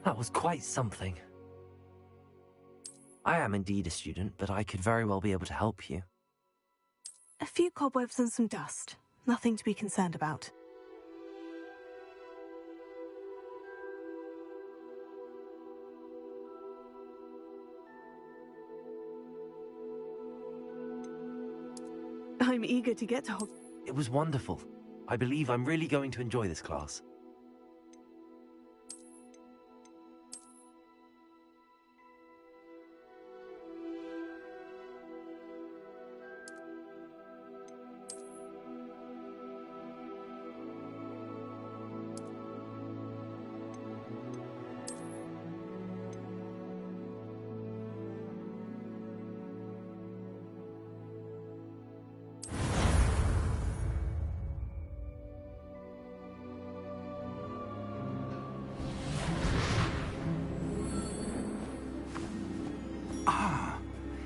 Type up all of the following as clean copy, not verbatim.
That was quite something. I am indeed a student, but I could very well be able to help you. A few cobwebs and some dust. Nothing to be concerned about. I'm eager to get to Hogwarts. It was wonderful. I believe I'm really going to enjoy this class.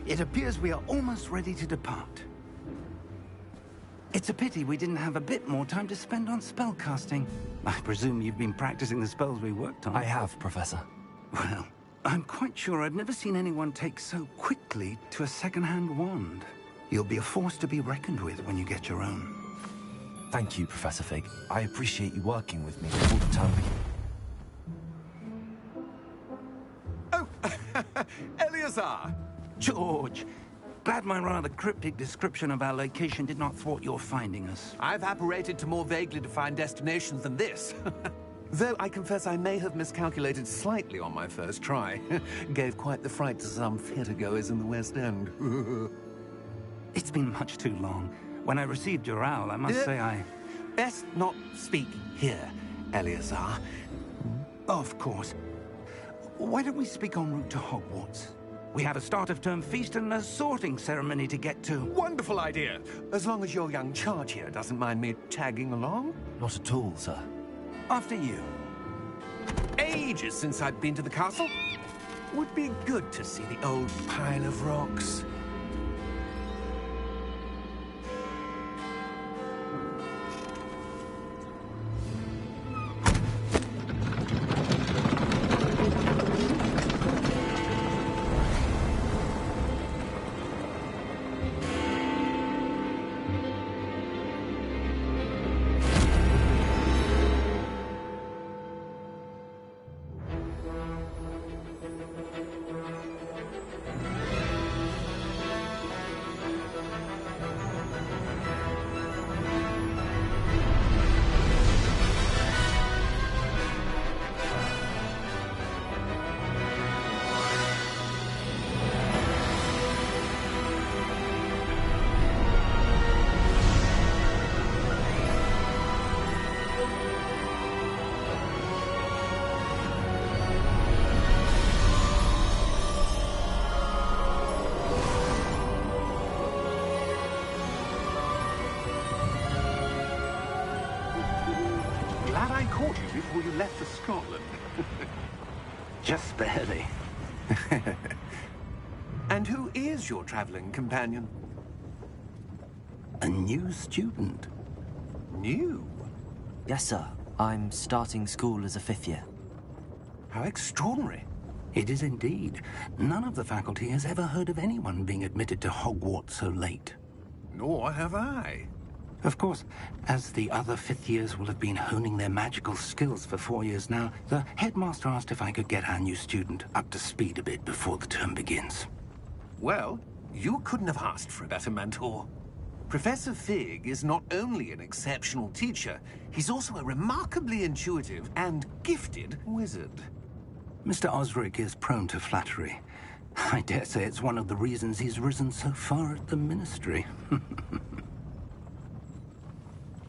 It appears we are almost ready to depart. It's a pity we didn't have a bit more time to spend on spellcasting. I presume you've been practicing the spells we worked on. I have, Professor. Well, I'm quite sure I've never seen anyone take so quickly to a second-hand wand. You'll be a force to be reckoned with when you get your own. Thank you, Professor Fig. I appreciate you working with me before the term begins. Oh, Eleazar! George, glad my rather cryptic description of our location did not thwart your finding us. I've apparated to more vaguely defined destinations than this. Though I confess I may have miscalculated slightly on my first try. Gave quite the fright to some theatre-goers in the West End. It's been much too long. When I received your owl, I must say I... Best not speak here, Eleazar. Of course. Why don't we speak en route to Hogwarts? We have a start-of-term feast and a sorting ceremony to get to. Wonderful idea! As long as your young charge here doesn't mind me tagging along. Not at all, sir. After you. Ages since I'd been to the castle. Would be good to see the old pile of rocks. Glad I caught you before you left for Scotland. Just barely. And who is your traveling companion? A new student. New? Yes, sir. I'm starting school as a 5th year. How extraordinary. It is indeed. None of the faculty has ever heard of anyone being admitted to Hogwarts so late. Nor have I. Of course, as the other 5th years will have been honing their magical skills for 4 years now, the headmaster asked if I could get our new student up to speed a bit before the term begins. Well, you couldn't have asked for a better mentor. Professor Fig is not only an exceptional teacher, he's also a remarkably intuitive and gifted wizard. Mr. Osric is prone to flattery. I dare say it's one of the reasons he's risen so far at the Ministry.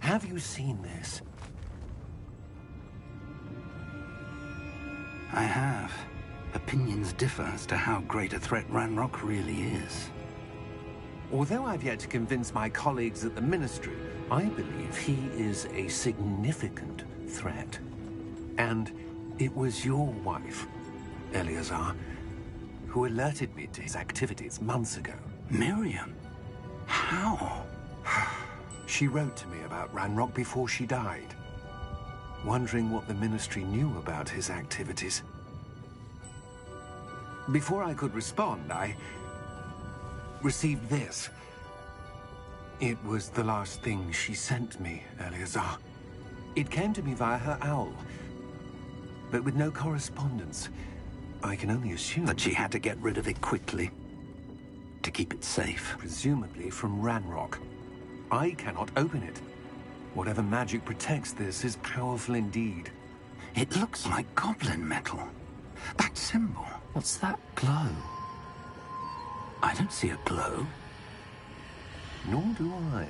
Have you seen this? I have. Opinions differ as to how great a threat Ranrock really is. Although I've yet to convince my colleagues at the Ministry, I believe he is a significant threat. And it was your wife, Eleazar, who alerted me to his activities months ago. Miriam? How? She wrote to me about Ranrock before she died, wondering what the Ministry knew about his activities. Before I could respond, I received this. It was the last thing she sent me, Eleazar. It came to me via her owl, but with no correspondence. I can only assume That she had to get rid of it quickly to keep it safe. presumably from Ranrock. I cannot open it. Whatever magic protects this is powerful indeed. It looks like goblin metal. That symbol. What's that glow? I don't see a glow. Nor do I.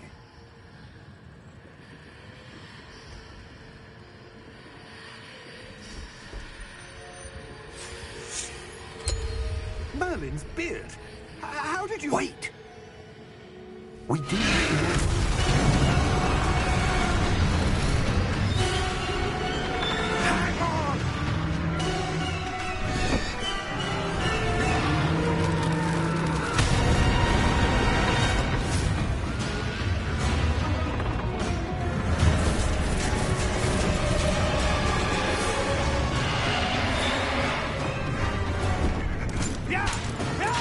Merlin's beard. How did you... Wait! We do. Hang on! Yeah! Yeah!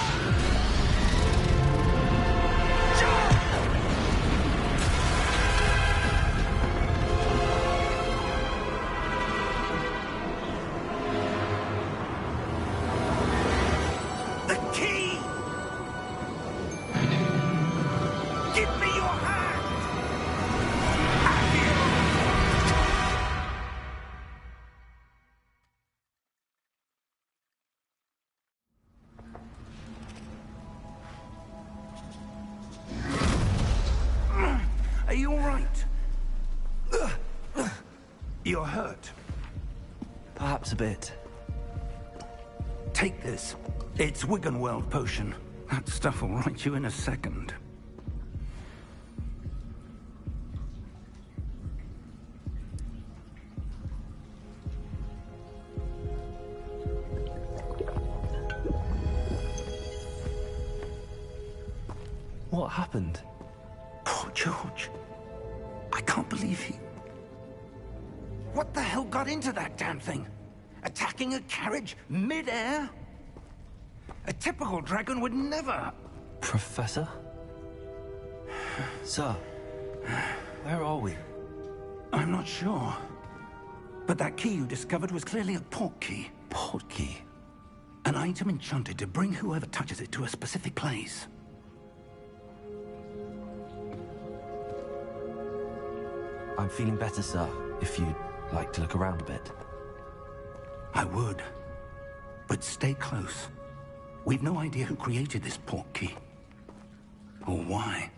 The key! Give me your hand! Have you? Are you all right? You're hurt. Perhaps a bit. Take this. It's Wiggenweld potion. That stuff will right you in a second. What happened? Poor George. I can't believe he... What the hell got into that damn thing? Attacking a carriage mid-air? A typical dragon would never... Professor? Sir, where are we? I'm not sure. But that key you discovered was clearly a port key. Port key? An item enchanted to bring whoever touches it to a specific place. I'm feeling better, sir, if you'd like to look around a bit. I would. But stay close. We've no idea who created this port key. Or why.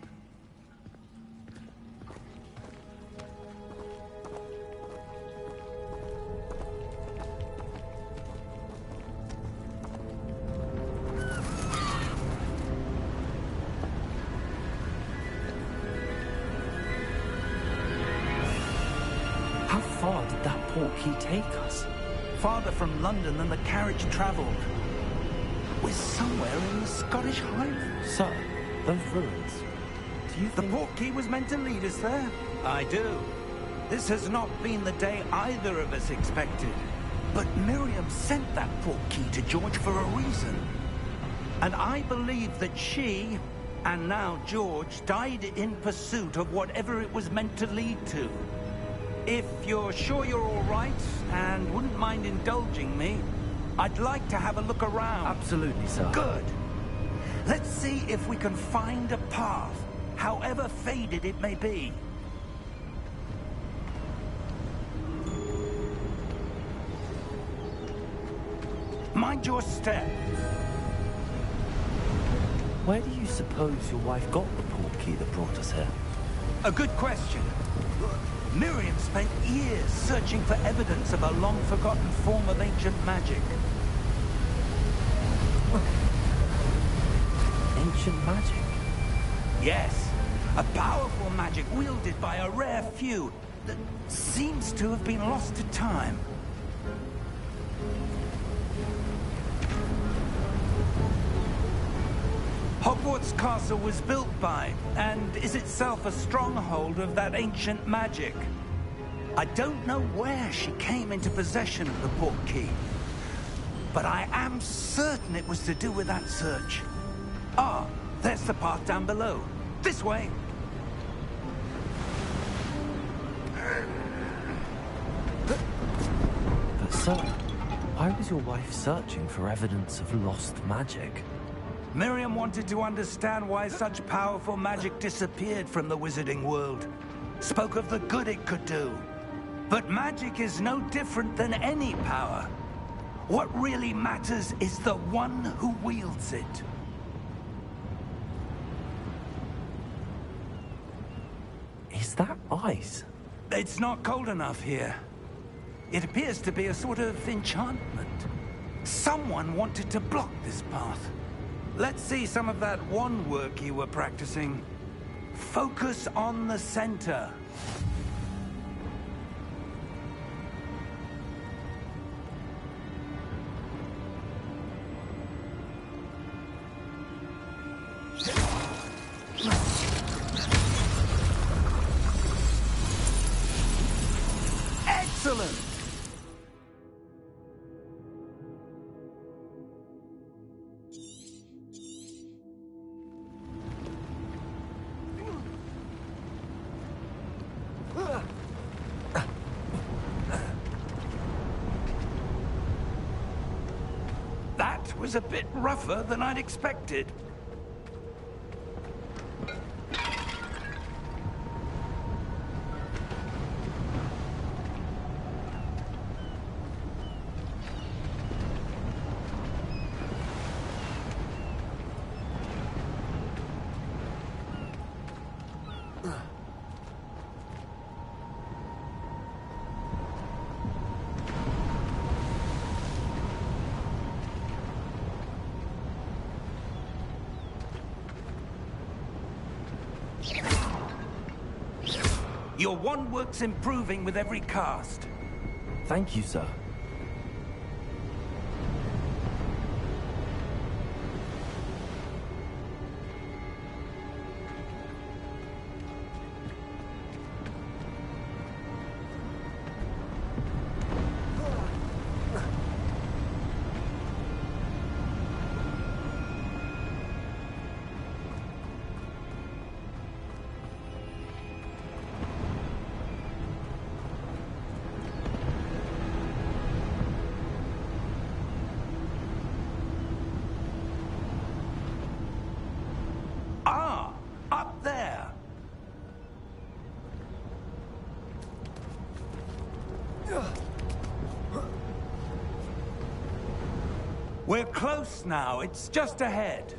How far did that port key take us? Farther from London than the carriage traveled. We're somewhere in the Scottish Highlands. Sir, those ruins. Do you The think... port key was meant to lead us there? I do. This has not been the day either of us expected. But Miriam sent that port key to George for a reason. And I believe that she, and now George, died in pursuit of whatever it was meant to lead to. If you're sure you're all right, and wouldn't mind indulging me, I'd like to have a look around. Absolutely, sir. Good. Let's see if we can find a path, however faded it may be. Mind your step. Where do you suppose your wife got the port key that brought us here? A good question. Miriam spent years searching for evidence of a long-forgotten form of ancient magic. Ancient magic? Yes, a powerful magic wielded by a rare few that seems to have been lost to time. Hogwarts Castle was built by, and is itself a stronghold of that ancient magic. I don't know where she came into possession of the port key, but I am certain it was to do with that search. Ah, there's the path down below. This way. But sir, why was your wife searching for evidence of lost magic? Miriam wanted to understand why such powerful magic disappeared from the wizarding world. Spoke of the good it could do. But magic is no different than any power. What really matters is the one who wields it. Is that ice? It's not cold enough here. It appears to be a sort of enchantment. Someone wanted to block this path. Let's see some of that wand work you were practicing. Focus on the center. Excellent! That was a bit rougher than I'd expected. Your wand work's improving with every cast. Thank you, sir. Up there. We're close now. It's just ahead.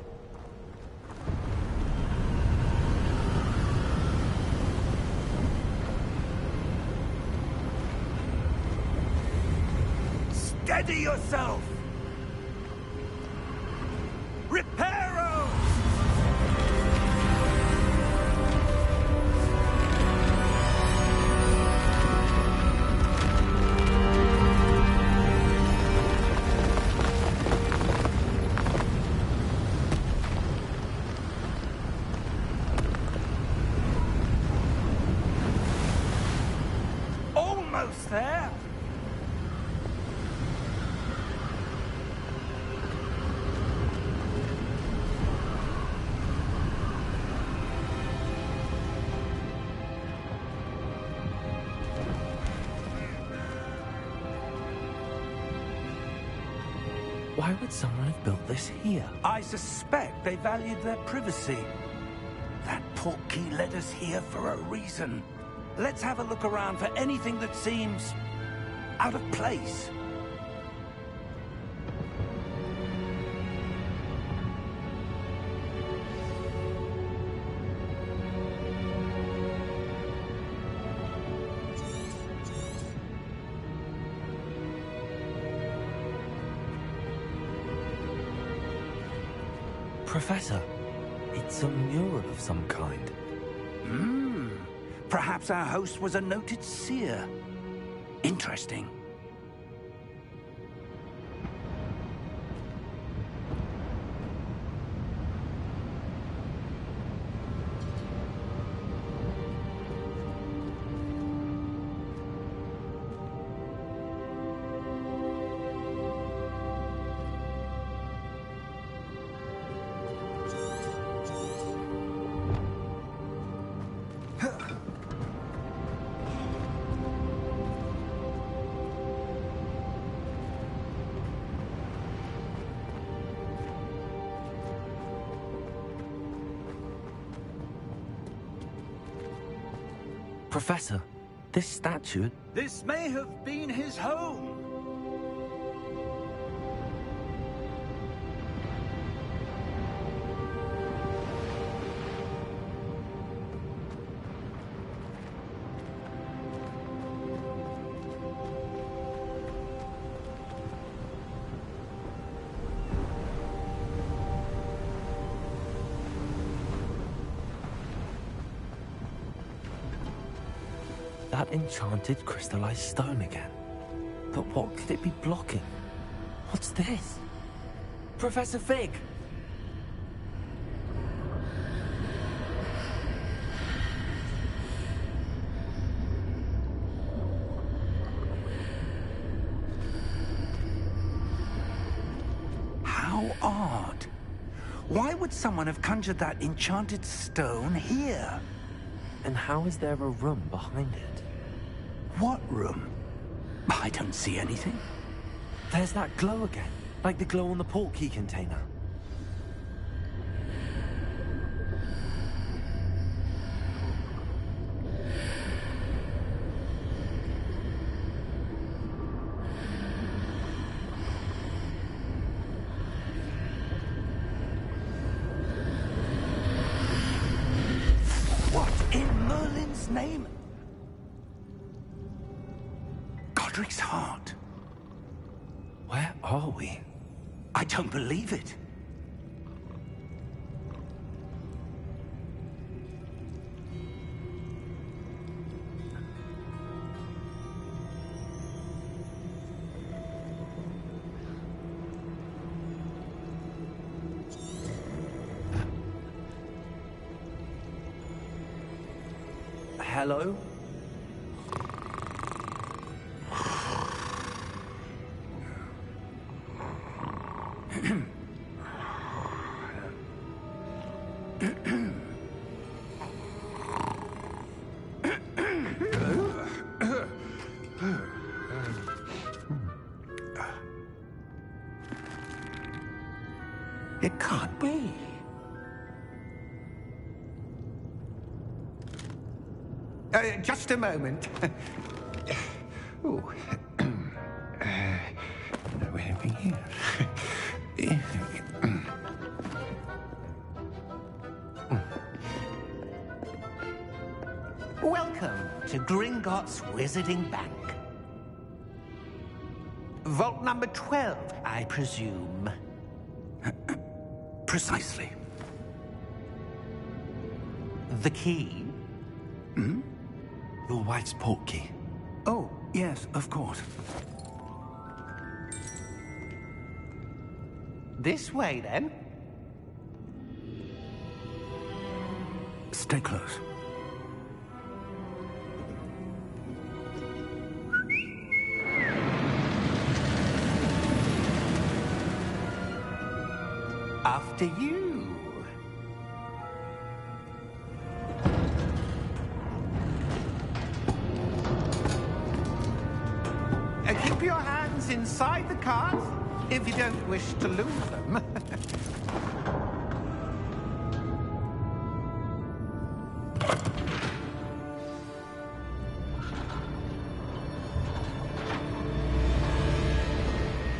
Steady yourself. Reparo! Almost there. Why would someone have built this here? I suspect they valued their privacy. That portkey led us here for a reason. Let's have a look around for anything that seems out of place. Professor, it's a mural of some kind. Perhaps our host was a noted seer. Interesting. Professor, this statue... This may have been his home. That enchanted crystallized stone again. But what could it be blocking? What's this? Professor Fig! How odd. Why would someone have conjured that enchanted stone here? And how is there a room behind it? What room? I don't see anything. There's that glow again, like the glow on the portkey container. What in Merlin's name? Godric's heart. Where are we? I don't believe it. Hello? It can't be. Just a moment. Oh. Where are we here? Welcome to Gringotts Wizarding Bank. Vault number 12, I presume. Precisely. The key? Your wife's portkey. Oh, yes, of course. This way, then. Stay close. After you. Keep your hands inside the cart if you don't wish to lose them.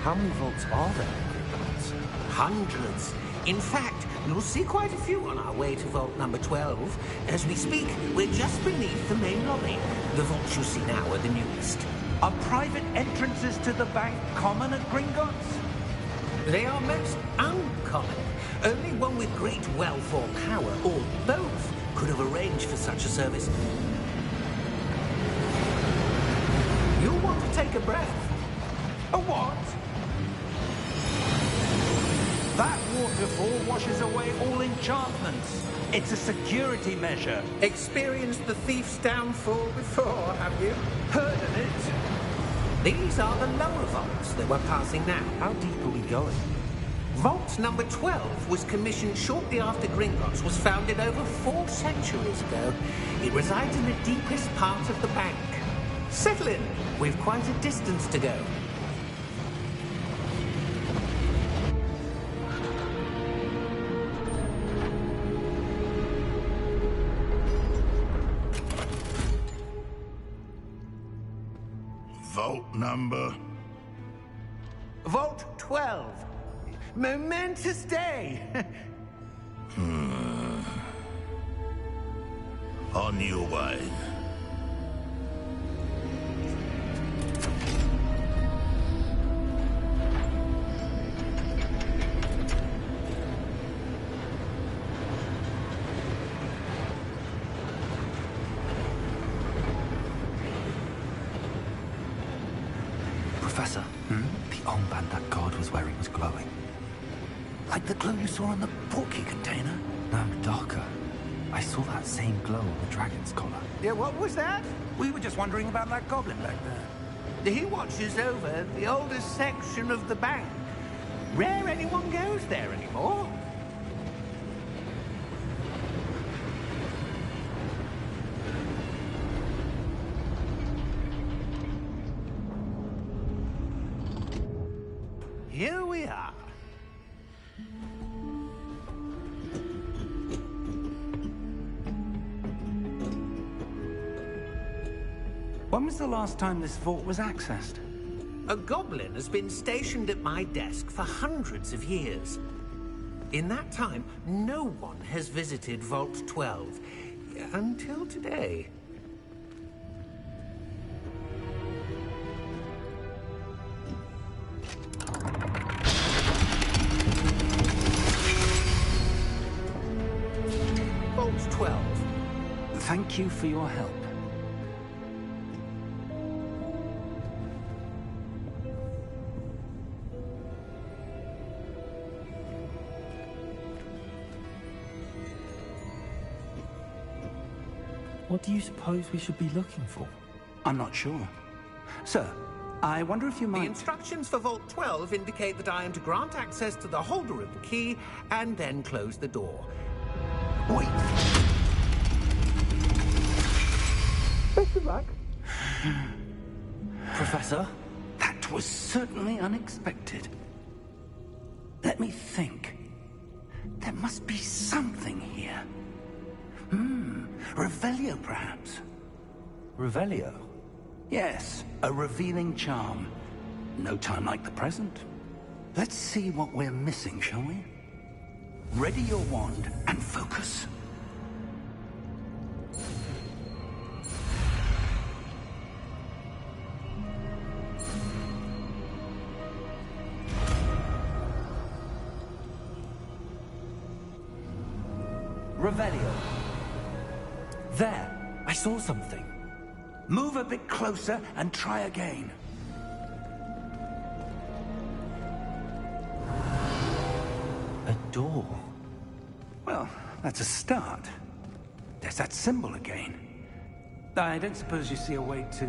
How many vaults are there? Hundreds. In fact, you'll see quite a few on our way to vault number 12. As we speak, we're just beneath the main lobby. The vaults you see now are the newest. Are private entrances to the bank common at Gringotts? They are most uncommon. Only one with great wealth or power, or both, could have arranged for such a service. You'll want to take a breath. A what? That waterfall washes away all enchantments. It's a security measure. Experienced the thief's downfall before, have you? Heard of it? These are the lower vaults that we're passing now. How deep are we going? Vault number 12 was commissioned shortly after Gringotts was founded over 4 centuries ago. It resides in the deepest part of the bank. Settle in. We've quite a distance to go. Vault number? Vault 12. Momentous day. On your way. Professor, the armband that guard was wearing was glowing. Like the glow you saw on the porky container? No, darker. I saw that same glow on the dragon's collar. Yeah, what was that? We were just wondering about that goblin back there. He watches over the oldest section of the bank. Rare anyone goes there anymore. Here we are. When was the last time this vault was accessed? A goblin has been stationed at my desk for hundreds of years. In that time, no one has visited Vault 12 until today. Vault 12. Thank you for your help. What do you suppose we should be looking for? I'm not sure. Sir, I wonder if you The might... instructions for Vault 12 indicate that I am to grant access to the holder of the key and then close the door. Wait! Best of luck. Professor? That was certainly unexpected. Let me think. There must be something here. Revelio, perhaps? Revelio? Yes, a revealing charm. No time like the present. Let's see what we're missing, shall we? Ready your wand and focus. Revelio. There! I saw something. Move a bit closer and try again. A door. Well, that's a start. There's that symbol again. I don't suppose you see a way to...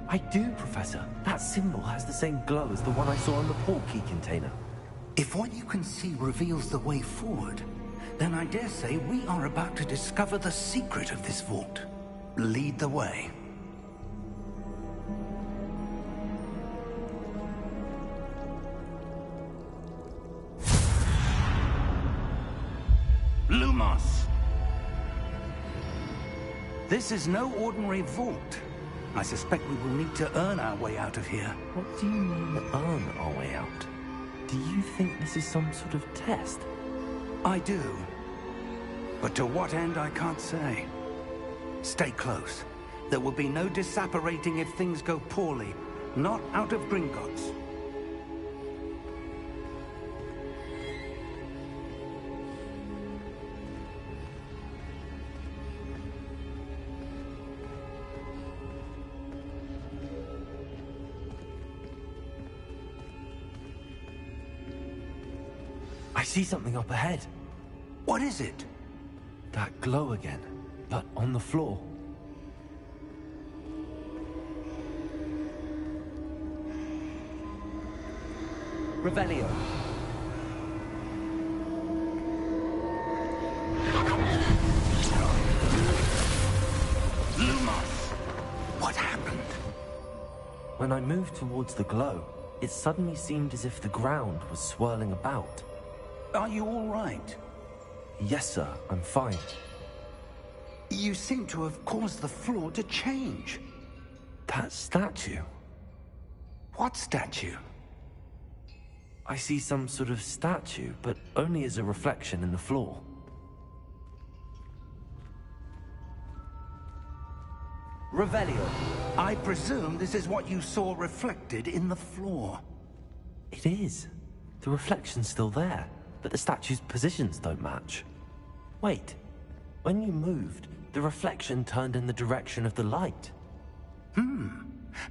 I do, Professor. That symbol has the same glow as the one I saw on the port key container. If what you can see reveals the way forward, then I dare say we are about to discover the secret of this vault. Lead the way. Lumos! This is no ordinary vault. I suspect we will need to earn our way out of here. What do you mean, earn our way out? Do you think this is some sort of test? I do. But to what end, I can't say. Stay close. There will be no disapparating if things go poorly. Not out of Gringotts. I see something up ahead. What is it? That glow again, but on the floor. Revelio. Lumos! What happened? When I moved towards the glow, it suddenly seemed as if the ground was swirling about. Are you all right? Yes, sir, I'm fine. You seem to have caused the floor to change. That statue? What statue? I see some sort of statue, but only as a reflection in the floor. Revelio. I presume this is what you saw reflected in the floor. It is. The reflection's still there, but the statue's positions don't match. Wait. When you moved, the reflection turned in the direction of the light.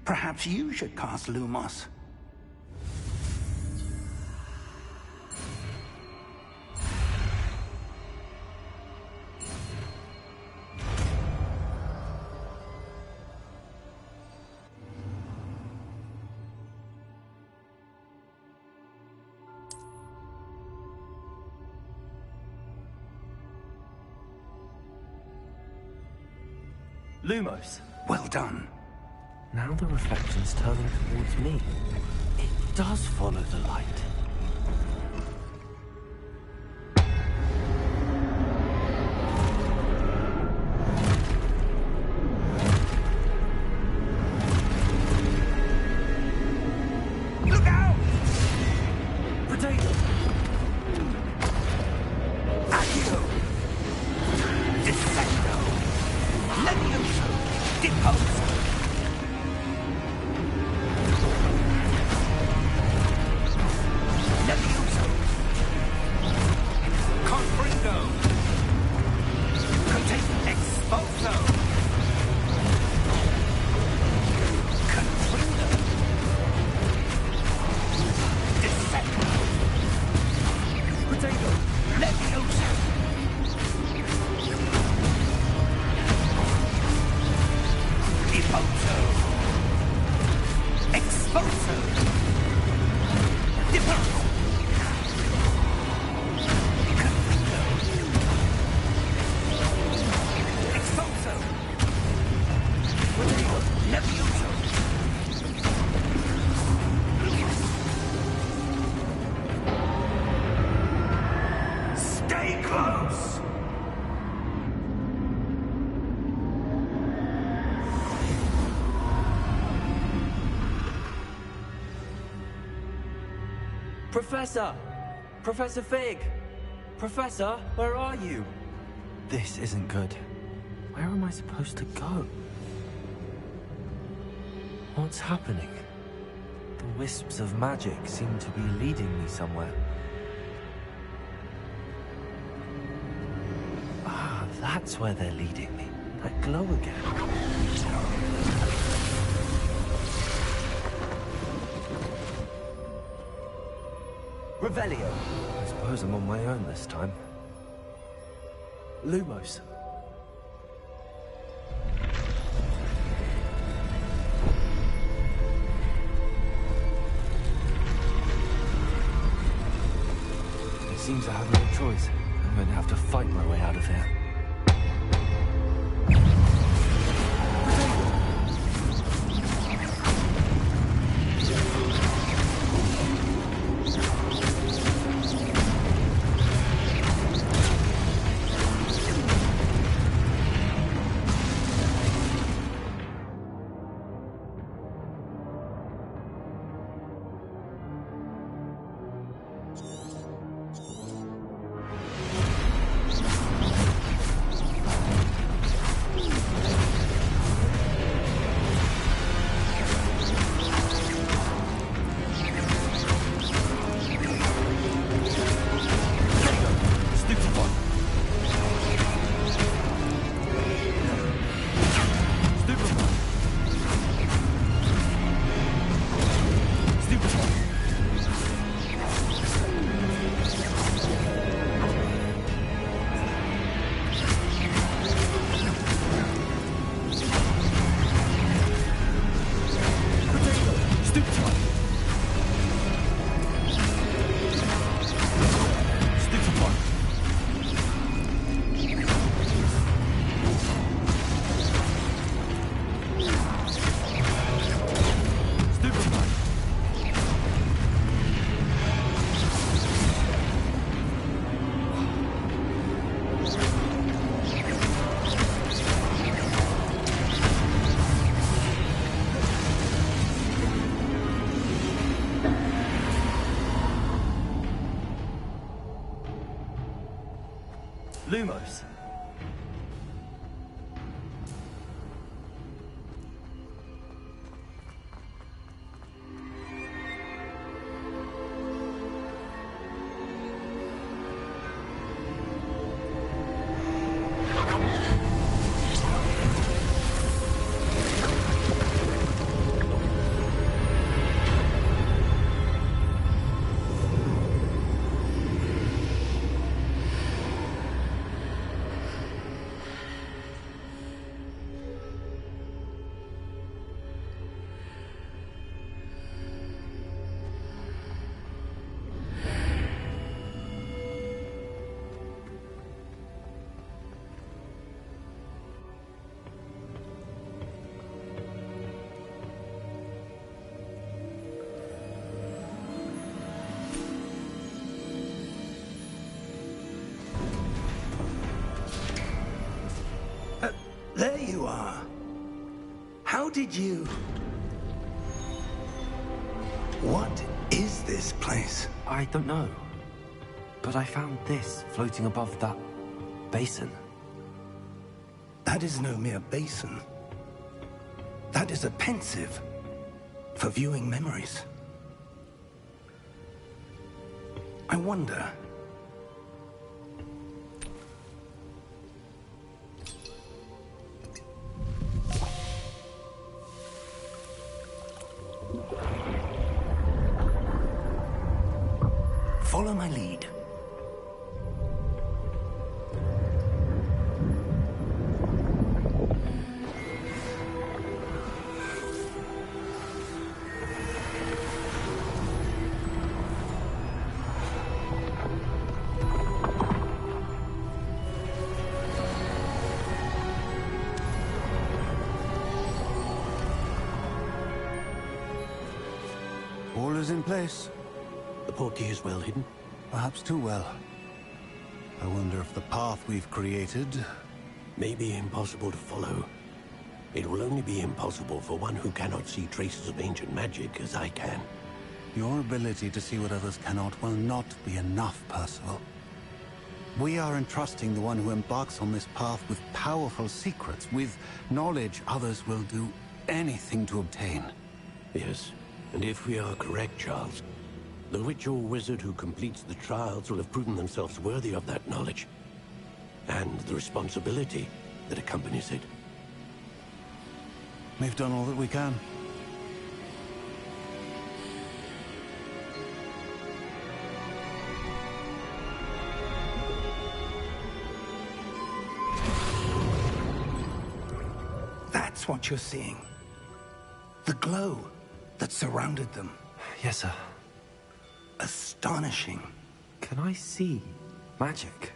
Perhaps you should cast Lumos. Lumos. Well done. Now the reflection's turning towards me. It does follow the light. Look out! Potato! Accio! Descendo! Levioso! Deposo! Levioso! Confringo! Contagion Exposo! Confringo! Descendo! Potato! Levioso! Deposo! Exposo! Deposo! Confringo! Exposo! Levioso! Stay close! Professor! Professor Fig! Professor, where are you? This isn't good. Where am I supposed to go? What's happening? The wisps of magic seem to be leading me somewhere. Ah, that's where they're leading me. That glow again. Revelio. I suppose I'm on my own this time. Lumos. It seems I have no choice. I'm going to have to fight my way out of here. Lumos. There you are. How did you... What is this place? I don't know. But I found this floating above that basin. That is no mere basin. That is a pensive for viewing memories. I wonder... Follow my lead. All is in place. The portkey is well hidden. Perhaps too well. I wonder if the path we've created... May be impossible to follow. It will only be impossible for one who cannot see traces of ancient magic as I can. Your ability to see what others cannot will not be enough, Percival. We are entrusting the one who embarks on this path with powerful secrets, with knowledge others will do anything to obtain. Yes, and if we are correct, Charles, the witch or wizard who completes the trials will have proven themselves worthy of that knowledge, and the responsibility that accompanies it. We've done all that we can. That's what you're seeing. The glow that surrounded them. Yes, sir. Astonishing. Can I see magic?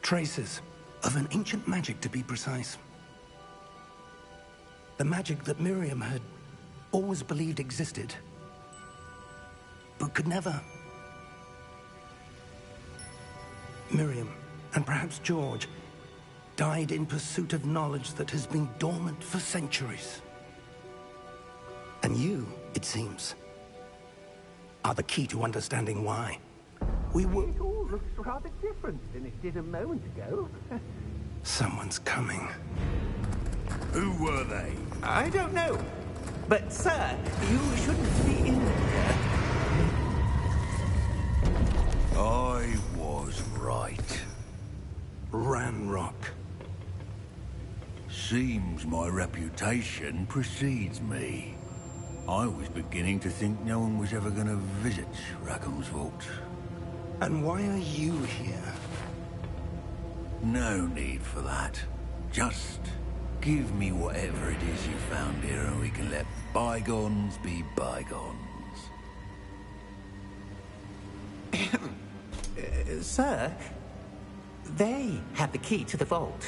Traces of an ancient magic, to be precise. The magic that Miriam had always believed existed, but could never. Miriam, and perhaps George, died in pursuit of knowledge that has been dormant for centuries. And you, it seems, are the key to understanding why. We were... It all looks rather different than it did a moment ago. Someone's coming. Who were they? I don't know. But, sir, you shouldn't be in here. I was right. Ranrock. Seems my reputation precedes me. I was beginning to think no one was ever going to visit Rackham's vault. And why are you here? No need for that. Just give me whatever it is you found here and we can let bygones be bygones. Sir, they have the key to the vault.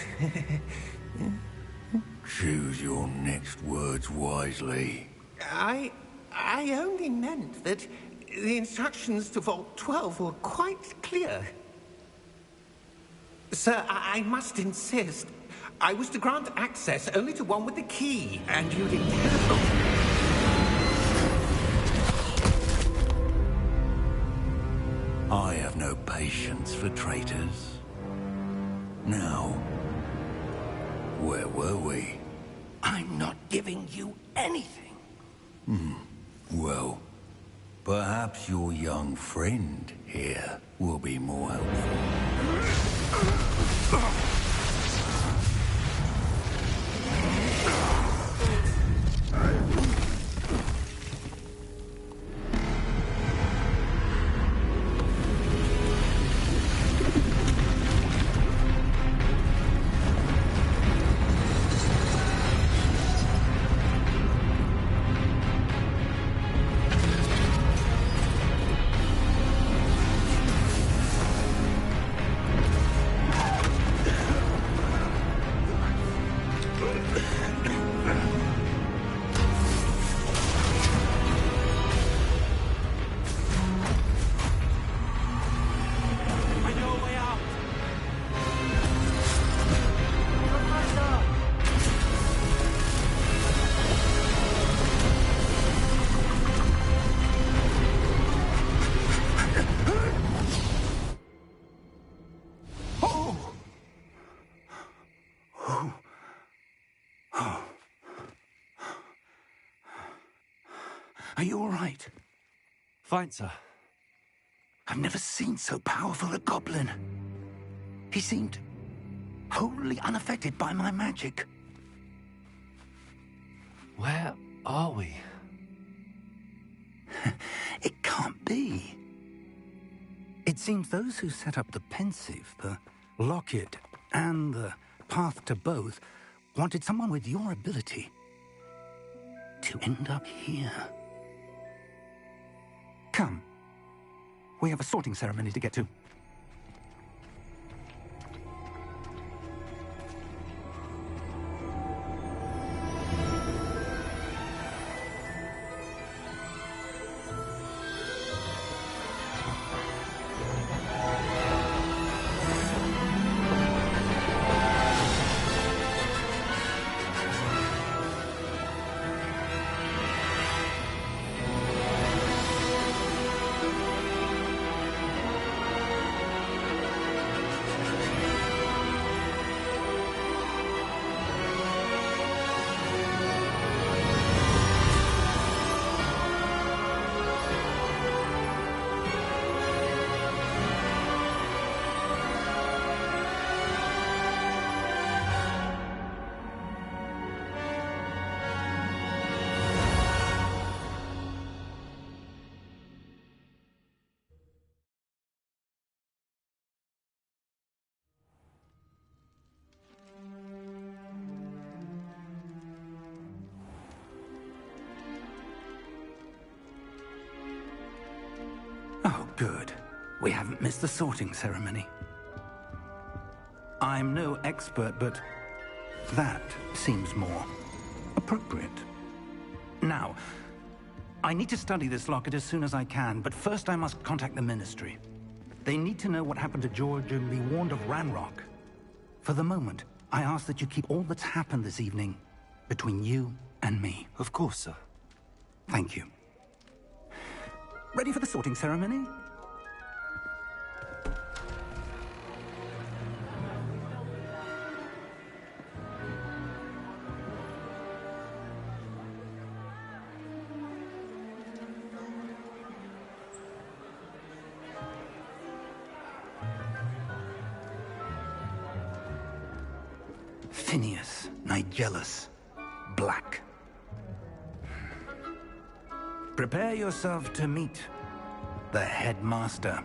Choose your next words wisely. I only meant that the instructions to Vault 12 were quite clear. Sir, I must insist. I was to grant access only to one with the key, and you didn't have... I have no patience for traitors. Now, where were we? I'm not giving you anything. Well, perhaps your young friend here will be more helpful. Are you all right? Fine, sir. I've never seen so powerful a goblin. He seemed wholly unaffected by my magic. Where are we? It can't be. It seems those who set up the pensive, the locket, and the path to both wanted someone with your ability to end up here. Come. We have a sorting ceremony to get to. Oh, good. We haven't missed the sorting ceremony. I'm no expert, but that seems more appropriate. Now, I need to study this locket as soon as I can, but first I must contact the Ministry. They need to know what happened to George and be warned of Ranrock. For the moment, I ask that you keep all that's happened this evening between you and me. Of course, sir. Thank you. Ready for the sorting ceremony? Phineas, Nigellus, Black. Prepare yourself to meet the headmaster.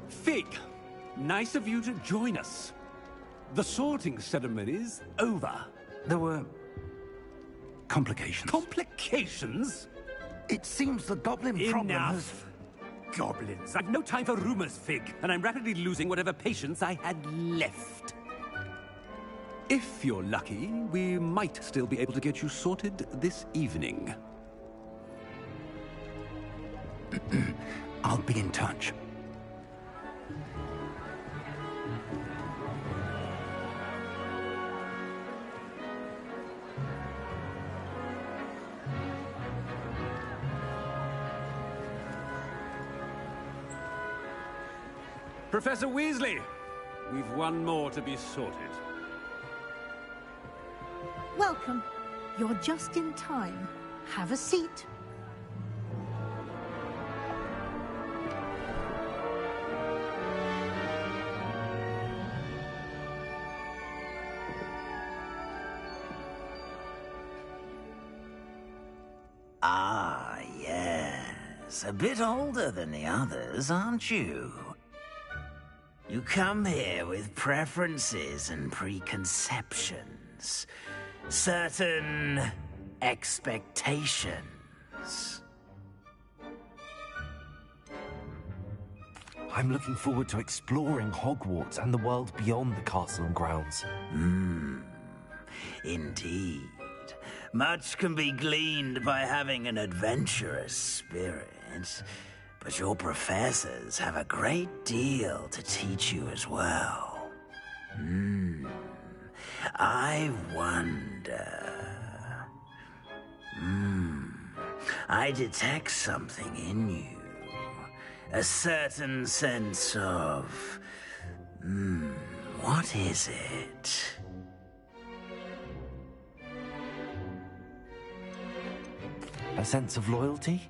Fig, nice of you to join us. The sorting ceremony's over. There were complications. Complications? It seems the goblin problem has... Enough! Goblins. I've no time for rumors, Fig, and I'm rapidly losing whatever patience I had left. If you're lucky, we might still be able to get you sorted this evening. I'll be in touch. Professor Weasley, we've one more to be sorted. Welcome. You're just in time. Have a seat. Ah, yes. A bit older than the others, aren't you? You come here with preferences and preconceptions. Certain expectations. I'm looking forward to exploring Hogwarts and the world beyond the castle and grounds. Indeed. Much can be gleaned by having an adventurous spirit, but your professors have a great deal to teach you as well. I wonder... I detect something in you. A certain sense of... what is it? A sense of loyalty?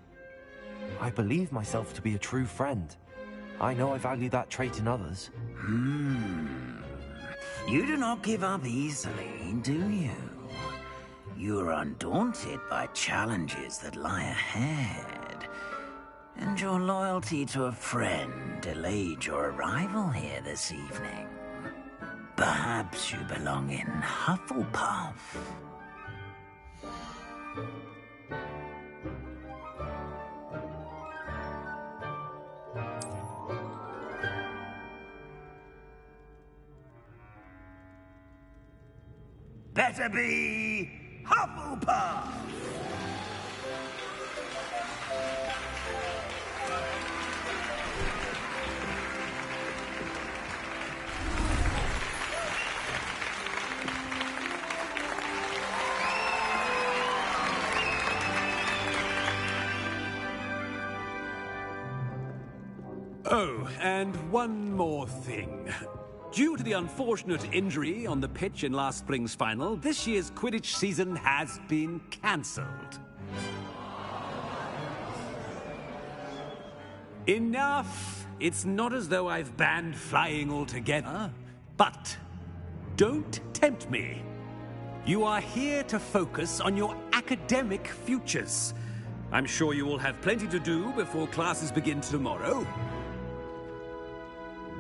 I believe myself to be a true friend. I know I value that trait in others. You do not give up easily, do you? You are undaunted by challenges that lie ahead. And your loyalty to a friend delayed your arrival here this evening. Perhaps you belong in Hufflepuff. Better be Hufflepuff! Oh, and one more thing. Due to the unfortunate injury on the pitch in last spring's final, this year's Quidditch season has been cancelled. Enough! It's not as though I've banned flying altogether. But don't tempt me. You are here to focus on your academic futures. I'm sure you will have plenty to do before classes begin tomorrow.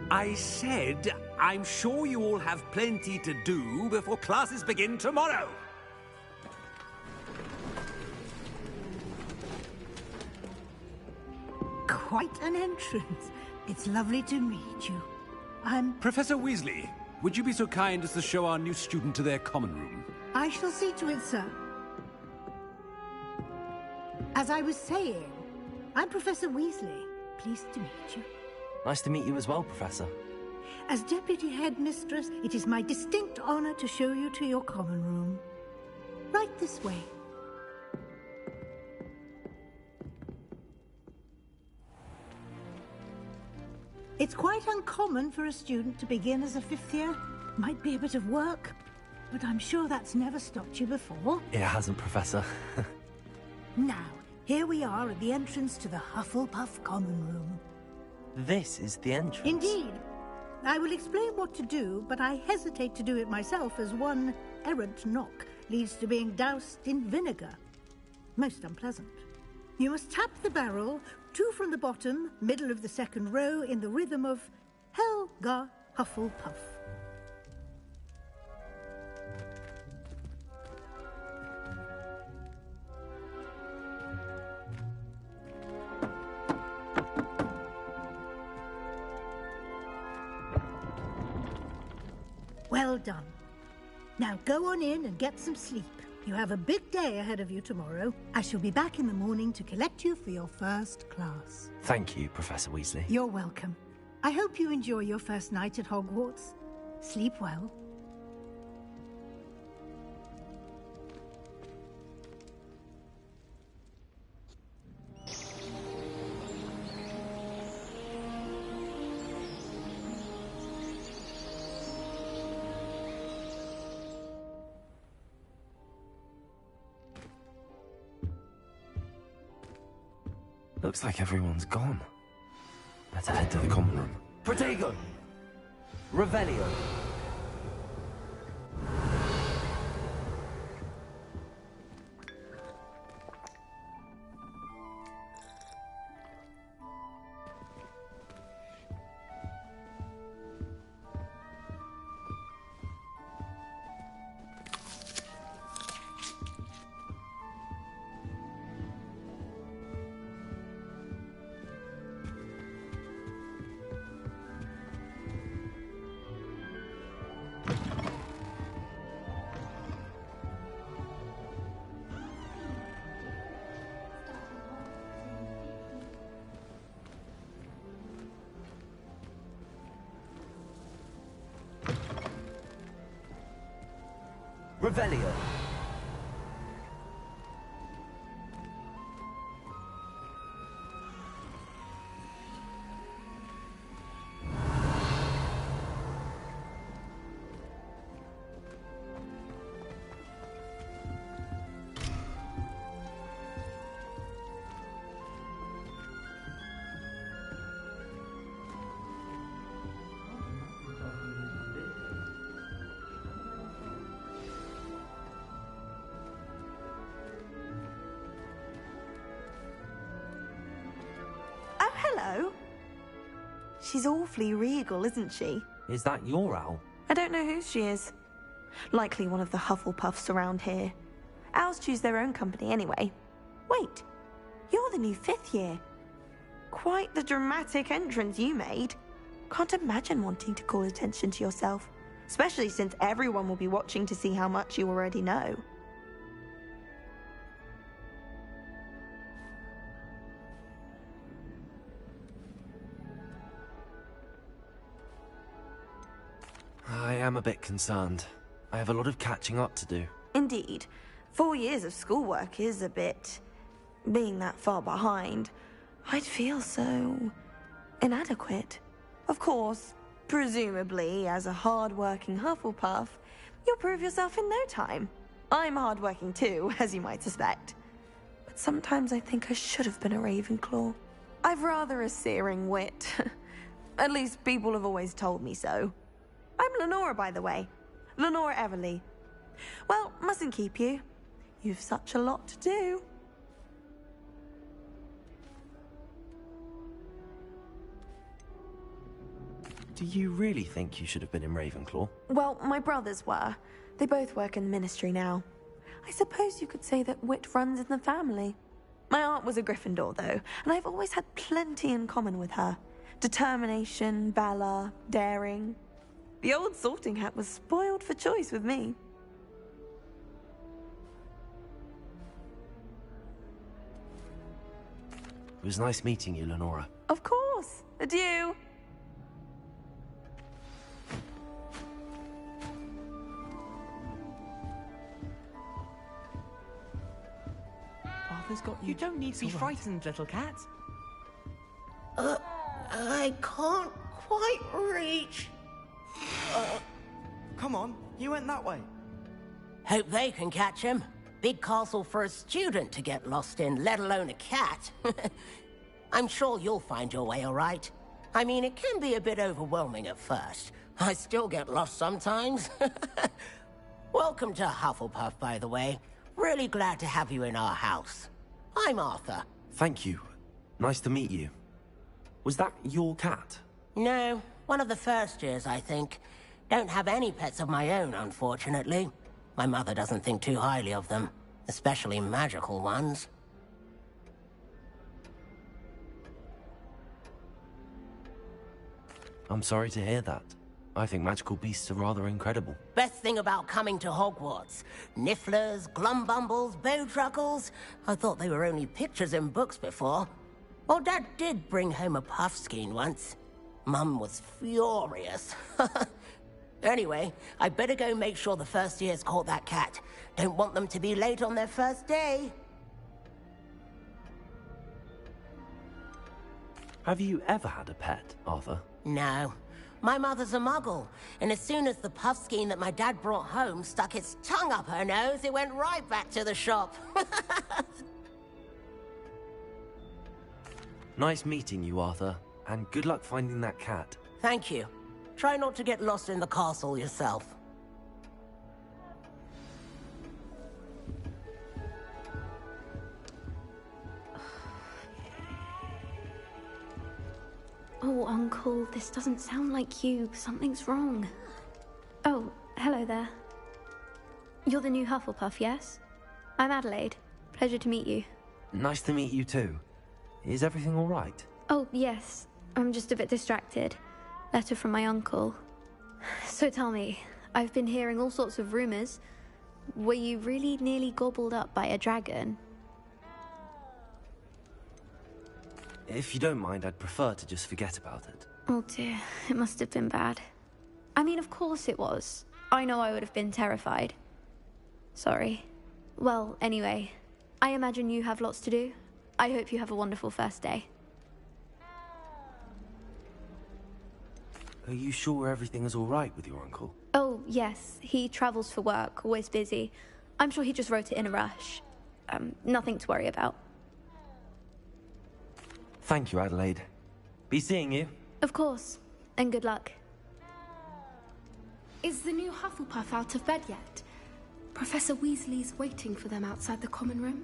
I said, I'm sure you all have plenty to do before classes begin tomorrow. Quite an entrance. It's lovely to meet you. Professor Weasley, would you be so kind as to show our new student to their common room? I shall see to it, sir. As I was saying, I'm Professor Weasley. Pleased to meet you. Nice to meet you as well, Professor. As Deputy Headmistress, it is my distinct honor to show you to your common room. Right this way. It's quite uncommon for a student to begin as a fifth year. Might be a bit of work, but I'm sure that's never stopped you before. It hasn't, Professor. Now, here we are at the entrance to the Hufflepuff common room. This is the entrance? Indeed. I will explain what to do, but I hesitate to do it myself as one errant knock leads to being doused in vinegar. Most unpleasant. You must tap the barrel, 2 from the bottom, middle of the second row, in the rhythm of Helga Hufflepuff. Well done. Now go on in and get some sleep. You have a big day ahead of you tomorrow. I shall be back in the morning to collect you for your first class. Thank you, Professor Weasley. You're welcome. I hope you enjoy your first night at Hogwarts. Sleep well. Looks like everyone's gone. Better head to the common room. Protego! Revelio! Revelio. Hello? She's awfully regal, isn't she? Is that your owl? I don't know whose she is. Likely one of the Hufflepuffs around here. Owls choose their own company anyway. Wait, you're the new 5th year. Quite the dramatic entrance you made. Can't imagine wanting to call attention to yourself, especially since everyone will be watching to see how much you already know. I am a bit concerned. I have a lot of catching up to do. Indeed. 4 years of schoolwork is a bit... being that far behind, I'd feel so... inadequate. Of course, presumably, as a hard-working Hufflepuff, you'll prove yourself in no time. I'm hard-working too, as you might suspect. But sometimes I think I should have been a Ravenclaw. I've rather a searing wit. At least people have always told me so. I'm Lenora, by the way. Lenora Everly. Well, mustn't keep you. You've such a lot to do. Do you really think you should have been in Ravenclaw? Well, my brothers were. They both work in the Ministry now. I suppose you could say that wit runs in the family. My aunt was a Gryffindor, though, and I've always had plenty in common with her. Determination, valor, daring. The old sorting hat was spoiled for choice with me. It was nice meeting you, Lenora. Of course. Adieu. Arthur's got you. You don't need to be frightened, little cat. I can't quite reach. Come on, you went that way. Hope they can catch him. Big castle for a student to get lost in, let alone a cat. I'm sure you'll find your way all right. I mean, it can be a bit overwhelming at first. I still get lost sometimes. Welcome to Hufflepuff, by the way. Really glad to have you in our house. I'm Arthur. Thank you. Nice to meet you. Was that your cat? No, one of the first years, I think. Don't have any pets of my own, unfortunately. My mother doesn't think too highly of them, especially magical ones. I'm sorry to hear that. I think magical beasts are rather incredible. Best thing about coming to Hogwarts. Nifflers, Glumbumbles, Bowtruckles. I thought they were only pictures in books before. Well, Dad did bring home a Puffskein once. Mum was furious. Anyway, I better go make sure the first years caught that cat. Don't want them to be late on their first day. Have you ever had a pet, Arthur? No. My mother's a muggle, and as soon as the Puffskein that my dad brought home stuck its tongue up her nose, it went right back to the shop. Nice meeting you, Arthur. And good luck finding that cat. Thank you. Try not to get lost in the castle yourself. Oh, Uncle, this doesn't sound like you. Something's wrong. Oh, hello there. You're the new Hufflepuff, yes? I'm Adelaide. Pleasure to meet you. Nice to meet you too. Is everything all right? Oh, yes. I'm just a bit distracted. Letter from my uncle. So tell me, I've been hearing all sorts of rumors. Were you really nearly gobbled up by a dragon? If you don't mind, I'd prefer to just forget about it. Oh dear, it must have been bad. I mean, of course it was. I know I would have been terrified. Sorry. Well, anyway, I imagine you have lots to do. I hope you have a wonderful first day. Are you sure everything is all right with your uncle? Oh, yes. He travels for work, always busy. I'm sure he just wrote it in a rush. Nothing to worry about. Thank you, Adelaide. Be seeing you. Of course. And good luck. Is the new Hufflepuff out of bed yet? Professor Weasley's waiting for them outside the common room.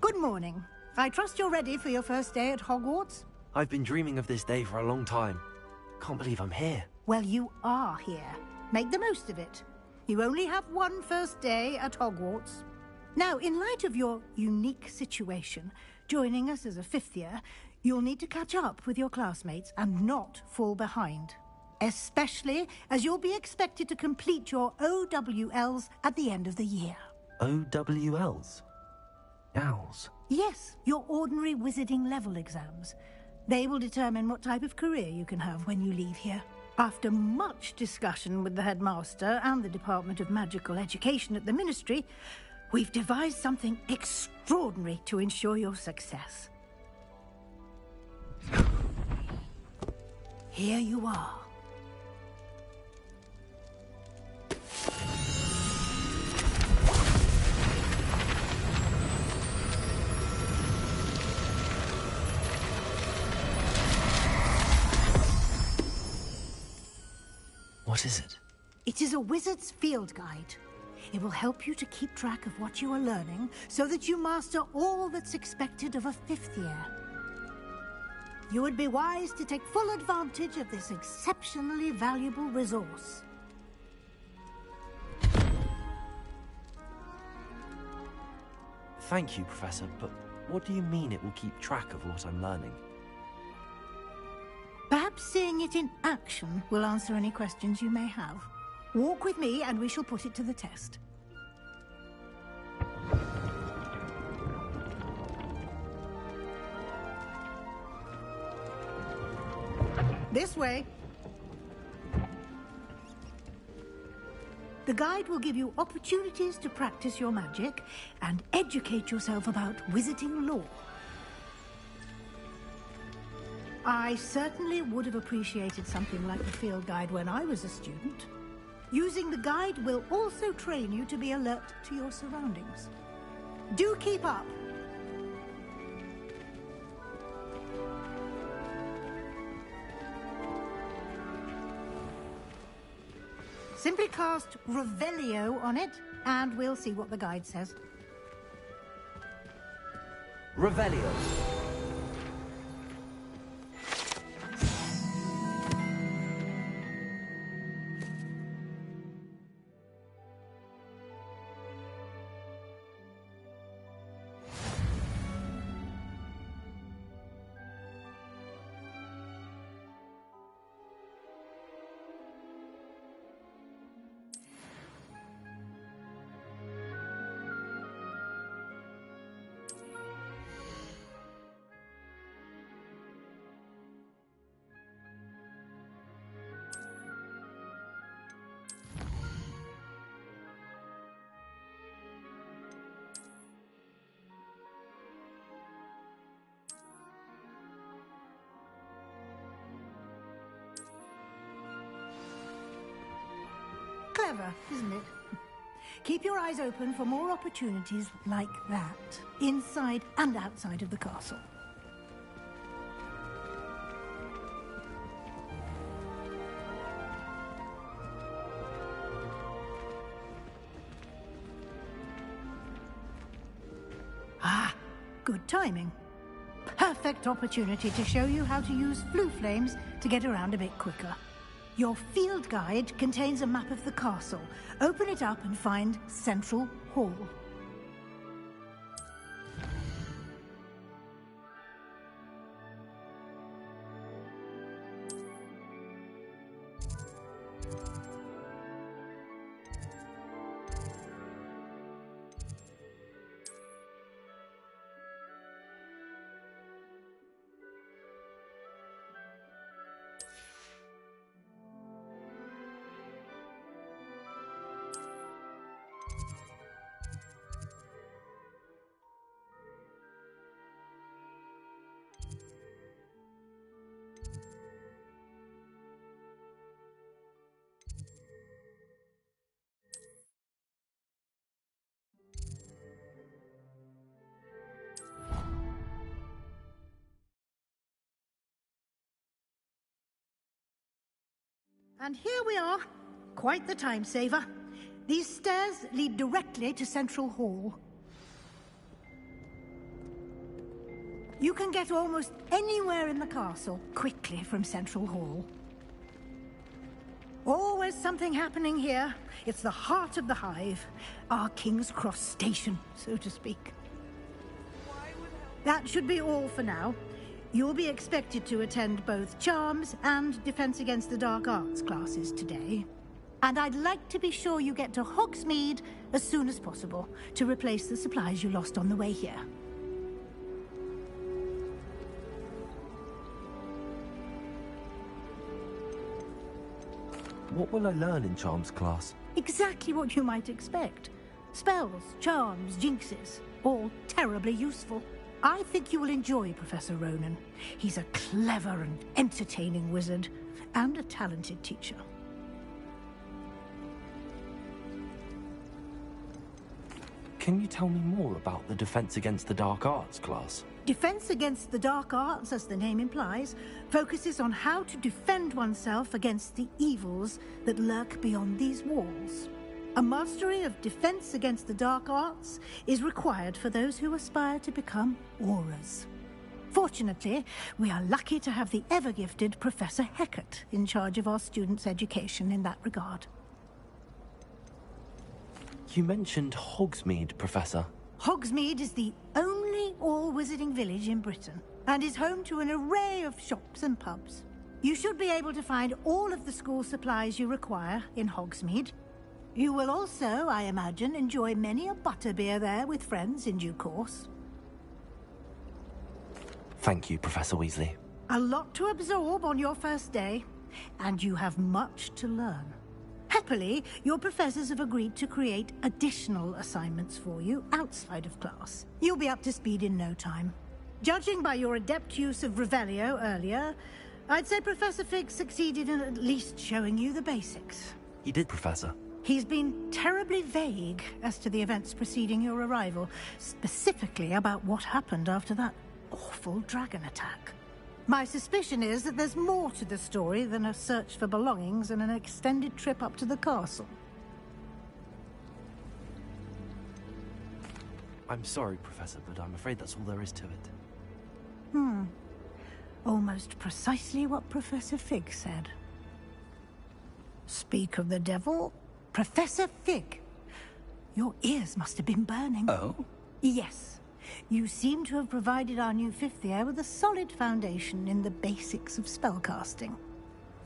Good morning. I trust you're ready for your first day at Hogwarts? I've been dreaming of this day for a long time. Can't believe I'm here. Well, you are here. Make the most of it. You only have one first day at Hogwarts. Now, in light of your unique situation, joining us as a fifth year, you'll need to catch up with your classmates and not fall behind. Especially as you'll be expected to complete your OWLs at the end of the year. OWLs? Owls? Yes, your ordinary wizarding level exams. They will determine what type of career you can have when you leave here. After much discussion with the headmaster and the Department of Magical Education at the Ministry, we've devised something extraordinary to ensure your success. Here you are. What is it? It is a wizard's field guide. It will help you to keep track of what you are learning so that you master all that's expected of a fifth year. You would be wise to take full advantage of this exceptionally valuable resource. Thank you, Professor, but what do you mean it will keep track of what I'm learning? Perhaps seeing it in action will answer any questions you may have. Walk with me and we shall put it to the test. This way. The guide will give you opportunities to practice your magic and educate yourself about wizarding lore. I certainly would have appreciated something like the field guide when I was a student. Using the guide will also train you to be alert to your surroundings. Do keep up! Simply cast Revelio on it, and we'll see what the guide says. Revelio. clever, isn't it? Keep your eyes open for more opportunities like that, inside and outside of the castle. Ah, good timing. Perfect opportunity to show you how to use flue flames to get around a bit quicker. Your field guide contains a map of the castle. Open it up and find Central Hall. And here we are. Quite the time saver. These stairs lead directly to Central Hall. You can get almost anywhere in the castle quickly from Central Hall. Always something happening here. It's the heart of the hive. Our King's Cross station, so to speak. That should be all for now. You'll be expected to attend both Charms and Defense Against the Dark Arts classes today. And I'd like to be sure you get to Hogsmeade as soon as possible to replace the supplies you lost on the way here. What will I learn in Charms class? Exactly what you might expect. Spells, charms, jinxes, all terribly useful. I think you will enjoy Professor Ronan. He's a clever and entertaining wizard, and a talented teacher. Can you tell me more about the Defense Against the Dark Arts class? Defense Against the Dark Arts, as the name implies, focuses on how to defend oneself against the evils that lurk beyond these walls. A mastery of Defense Against the Dark Arts is required for those who aspire to become Aurors. Fortunately, we are lucky to have the ever-gifted Professor Hecat in charge of our students' education in that regard. You mentioned Hogsmeade, Professor. Hogsmeade is the only all-wizarding village in Britain, and is home to an array of shops and pubs. You should be able to find all of the school supplies you require in Hogsmeade. You will also, I imagine, enjoy many a butterbeer there with friends in due course. Thank you, Professor Weasley. A lot to absorb on your first day, and you have much to learn. Happily, your professors have agreed to create additional assignments for you outside of class. You'll be up to speed in no time. Judging by your adept use of Revelio earlier, I'd say Professor Fig succeeded in at least showing you the basics. He did, Professor. He's been terribly vague as to the events preceding your arrival, specifically about what happened after that awful dragon attack. My suspicion is that there's more to the story than a search for belongings and an extended trip up to the castle. I'm sorry, Professor, but I'm afraid that's all there is to it. Almost precisely what Professor Fig said. Speak of the devil, Professor Fig. Your ears must have been burning. Oh? Yes. You seem to have provided our new fifth year with a solid foundation in the basics of spellcasting.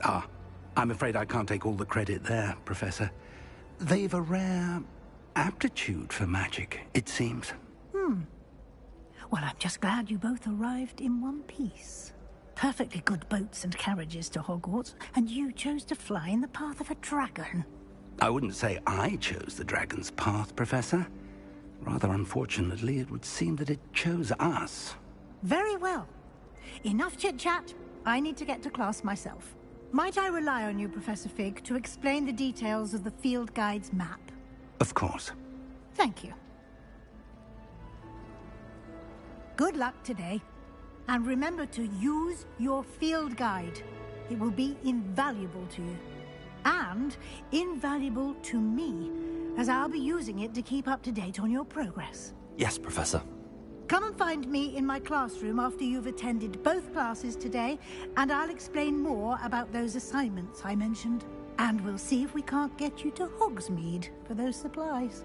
Ah, I'm afraid I can't take all the credit there, Professor. They've a rare aptitude for magic, it seems. Well, I'm just glad you both arrived in one piece. Perfectly good boats and carriages to Hogwarts, and you chose to fly in the path of a dragon. I wouldn't say I chose the dragon's path, Professor. Rather unfortunately, it would seem that it chose us. Very well. Enough chit-chat. I need to get to class myself. Might I rely on you, Professor Fig, to explain the details of the field guide's map? Of course. Thank you. Good luck today. And remember to use your field guide. It will be invaluable to you. And invaluable to me, as I'll be using it to keep up to date on your progress. Yes, Professor. Come and find me in my classroom after you've attended both classes today, and I'll explain more about those assignments I mentioned. And we'll see if we can't get you to Hogsmeade for those supplies.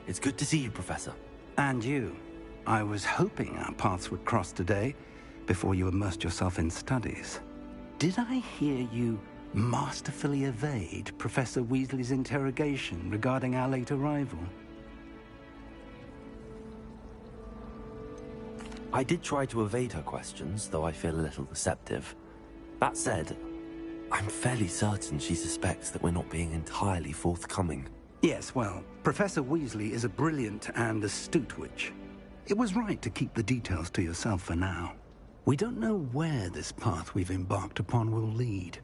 It's good to see you, Professor. And you. I was hoping our paths would cross today, before you immersed yourself in studies. Did I hear you masterfully evade Professor Weasley's interrogation regarding our late arrival? I did try to evade her questions, though I feel a little deceptive. That said, I'm fairly certain she suspects that we're not being entirely forthcoming. Yes, well, Professor Weasley is a brilliant and astute witch. It was right to keep the details to yourself for now. We don't know where this path we've embarked upon will lead.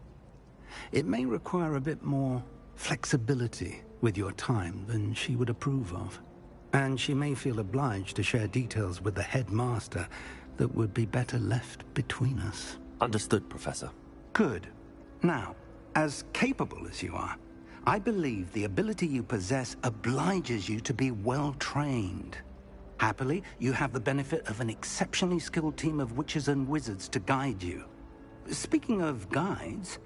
It may require a bit more flexibility with your time than she would approve of. And she may feel obliged to share details with the headmaster that would be better left between us. Understood, Professor. Good. Now, as capable as you are, I believe the ability you possess obliges you to be well-trained. Happily, you have the benefit of an exceptionally skilled team of witches and wizards to guide you. Speaking of guides,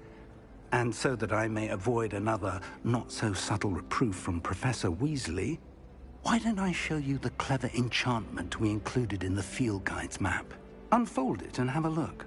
and so that I may avoid another not-so-subtle reproof from Professor Weasley, why don't I show you the clever enchantment we included in the field guide's map? Unfold it and have a look.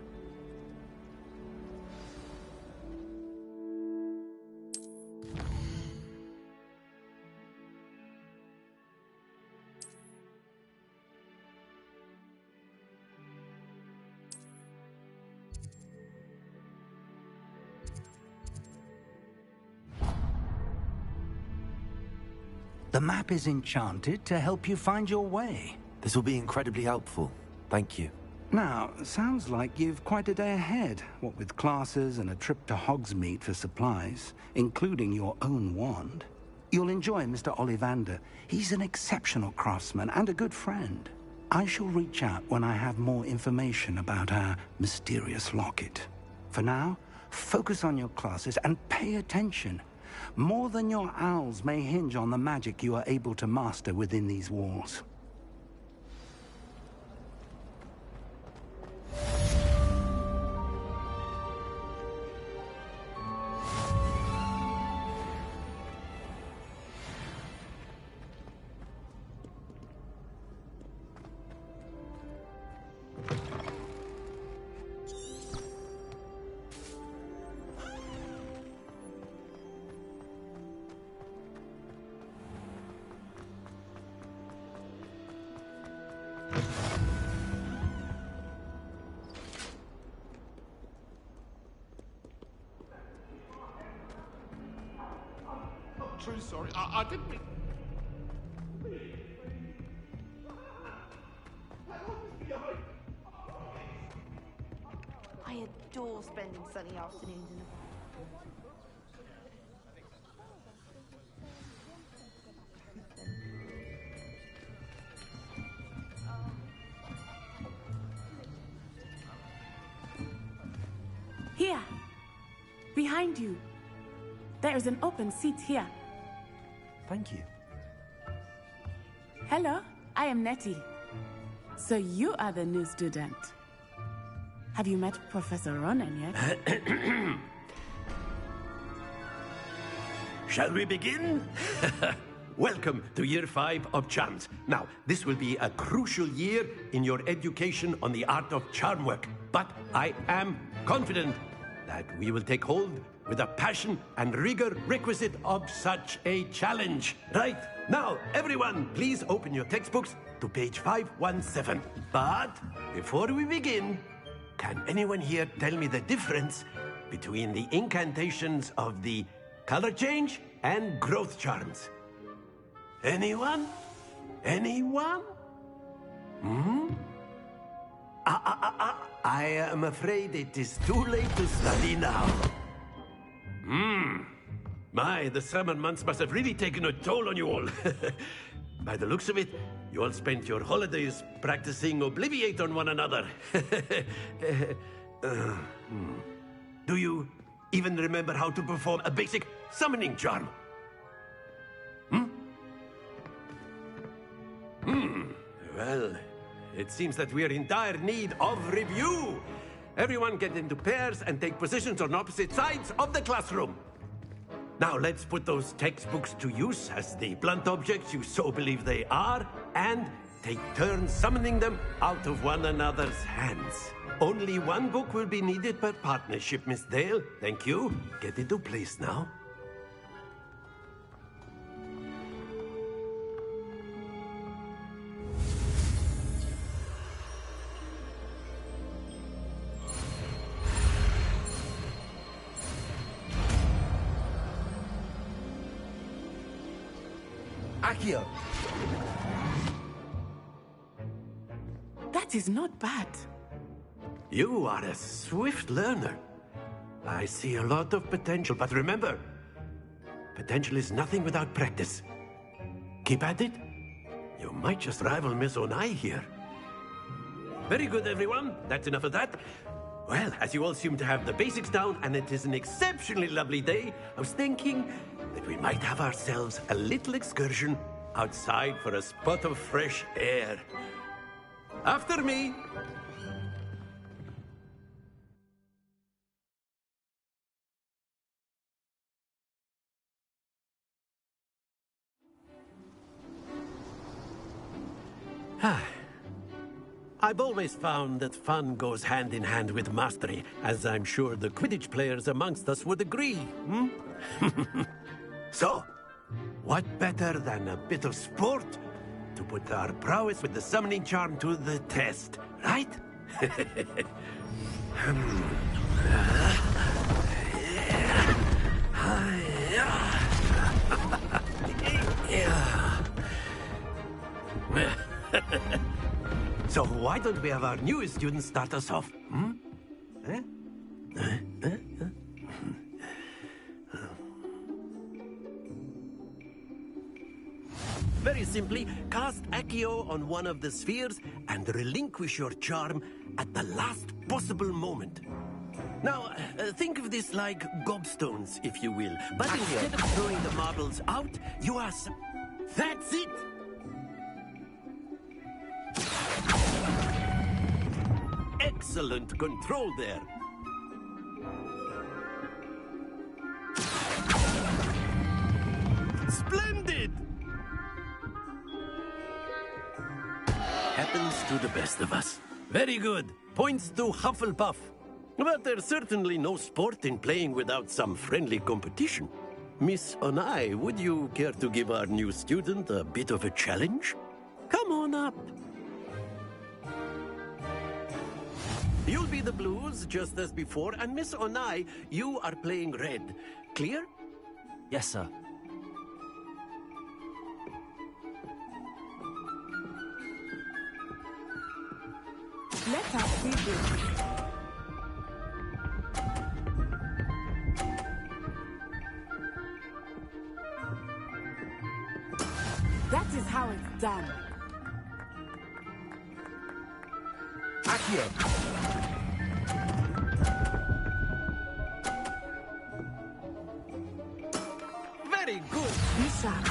The map is enchanted to help you find your way. This will be incredibly helpful. Thank you. Now, sounds like you've quite a day ahead, what with classes and a trip to Hogsmeade for supplies, including your own wand. You'll enjoy Mr. Ollivander. He's an exceptional craftsman and a good friend. I shall reach out when I have more information about our mysterious locket. For now, focus on your classes and pay attention. More than your owls may hinge on the magic you are able to master within these walls. True sorry. I didn't mean... I adore spending sunny afternoons in the Here, behind you. There is an open seat here. Thank you. Hello, I am Nettie. So you are the new student. Have you met Professor Ronan yet? Shall we begin? Welcome to Year 5 of Charms. Now, this will be a crucial year in your education on the art of charm work. But I am confident that we will take hold with the passion and rigor requisite of such a challenge. Right, now, everyone, please open your textbooks to page 517. But before we begin, can anyone here tell me the difference between the incantations of the color change and growth charms? Anyone? Anyone? I am afraid it is too late to study now. My, the summer months must have really taken a toll on you all. By the looks of it, you all spent your holidays practicing Obliviate on one another. Do you even remember how to perform a basic summoning charm? Well, it seems that we are in dire need of review. Everyone get into pairs and take positions on opposite sides of the classroom. Now let's put those textbooks to use as the blunt objects you so believe they are, and take turns summoning them out of one another's hands. Only one book will be needed per partnership, Miss Dale. Thank you. Get into place now. Akio. That is not bad. You are a swift learner. I see a lot of potential, but remember, potential is nothing without practice. Keep at it. You might just rival Miss Onai here. Very good, everyone. That's enough of that. Well, as you all seem to have the basics down, and it is an exceptionally lovely day, I was thinking that we might have ourselves a little excursion outside for a spot of fresh air. After me. I've always found that fun goes hand in hand with mastery, as I'm sure the Quidditch players amongst us would agree. So, what better than a bit of sport to put our prowess with the summoning charm to the test, right? So why don't we have our newest student start us off? Very simply, cast Accio on one of the spheres and relinquish your charm at the last possible moment. Now, think of this like gobstones, if you will. But instead of throwing the marbles out, you are... That's it! Excellent control there. Splendid! Happens to the best of us. Very good. Points to Hufflepuff. But there's certainly no sport in playing without some friendly competition. Miss Onai, would you care to give our new student a bit of a challenge? Come on up. You'll be the blues, just as before, and Miss Onai, you are playing red. Clear? Yes, sir. Let us see this. That is how it's done. Accio. Very good. Be sharp.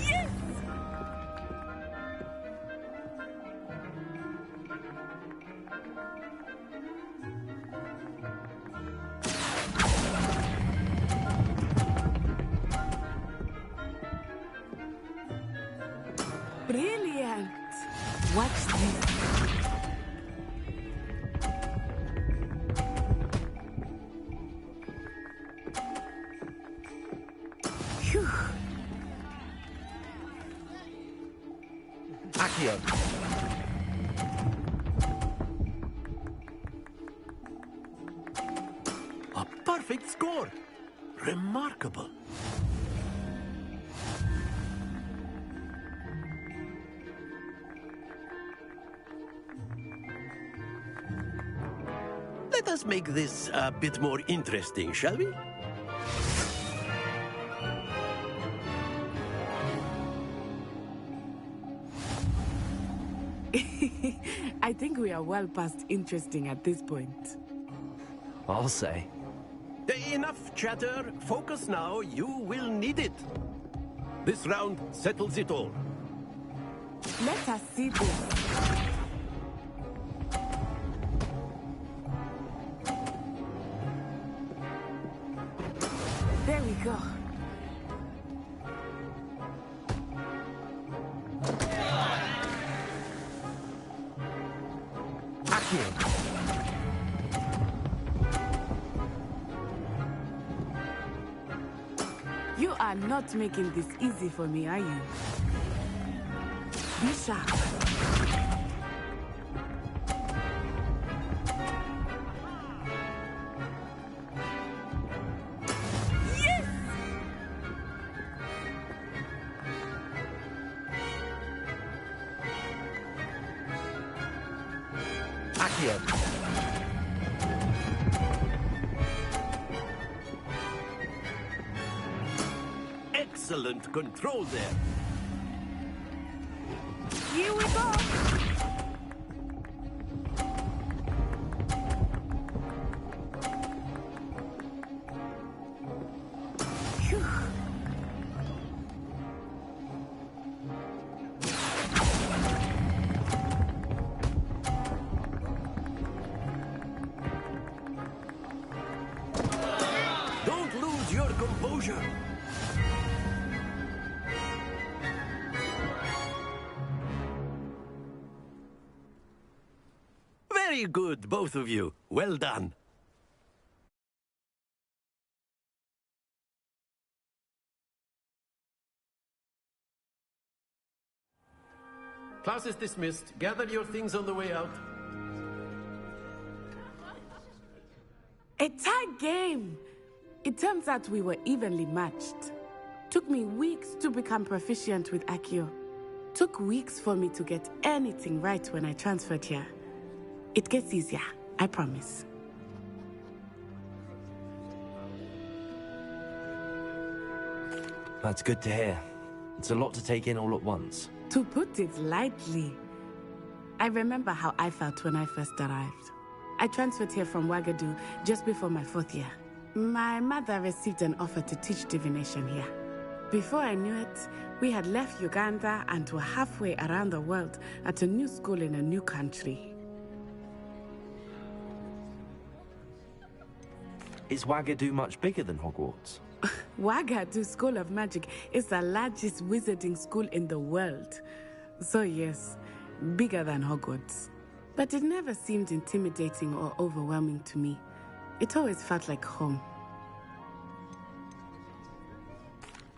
Yes! Brilliant! Watch this. Phew. Accio. A perfect score. Remarkable. Let us make this a bit more interesting, shall we? I think we are well past interesting at this point. I'll say. Enough chatter. Focus now. You will need it. This round settles it all. Let us see this. There we go. You are not making this easy for me, are you? Be sharp. Yes! Accio. Excellent control there. Here we go. Phew. Don't lose your composure. Very good, both of you. Well done. Class is dismissed. Gather your things on the way out. A tight game. It turns out we were evenly matched. Took me weeks to become proficient with Accio. Took weeks for me to get anything right when I transferred here. It gets easier, I promise. That's good to hear. It's a lot to take in all at once. To put it lightly, I remember how I felt when I first arrived. I transferred here from Ouagadougou just before my 4th year. My mother received an offer to teach divination here. Before I knew it, we had left Uganda and were halfway around the world at a new school in a new country. Is Ouagadougou much bigger than Hogwarts? Ouagadougou School of Magic is the largest wizarding school in the world. So yes, bigger than Hogwarts. But it never seemed intimidating or overwhelming to me. It always felt like home.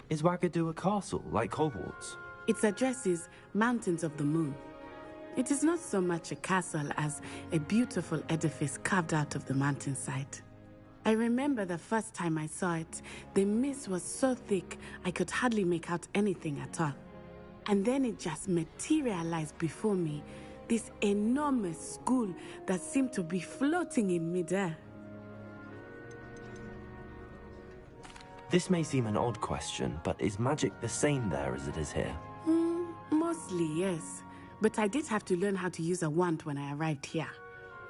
Is Ouagadougou a castle, like Hogwarts? Its address is Mountains of the Moon. It is not so much a castle as a beautiful edifice carved out of the mountainside. I remember the first time I saw it, the mist was so thick I could hardly make out anything at all. And then it just materialized before me, this enormous school that seemed to be floating in midair. This may seem an odd question, but is magic the same there as it is here? Mostly, yes. But I did have to learn how to use a wand when I arrived here.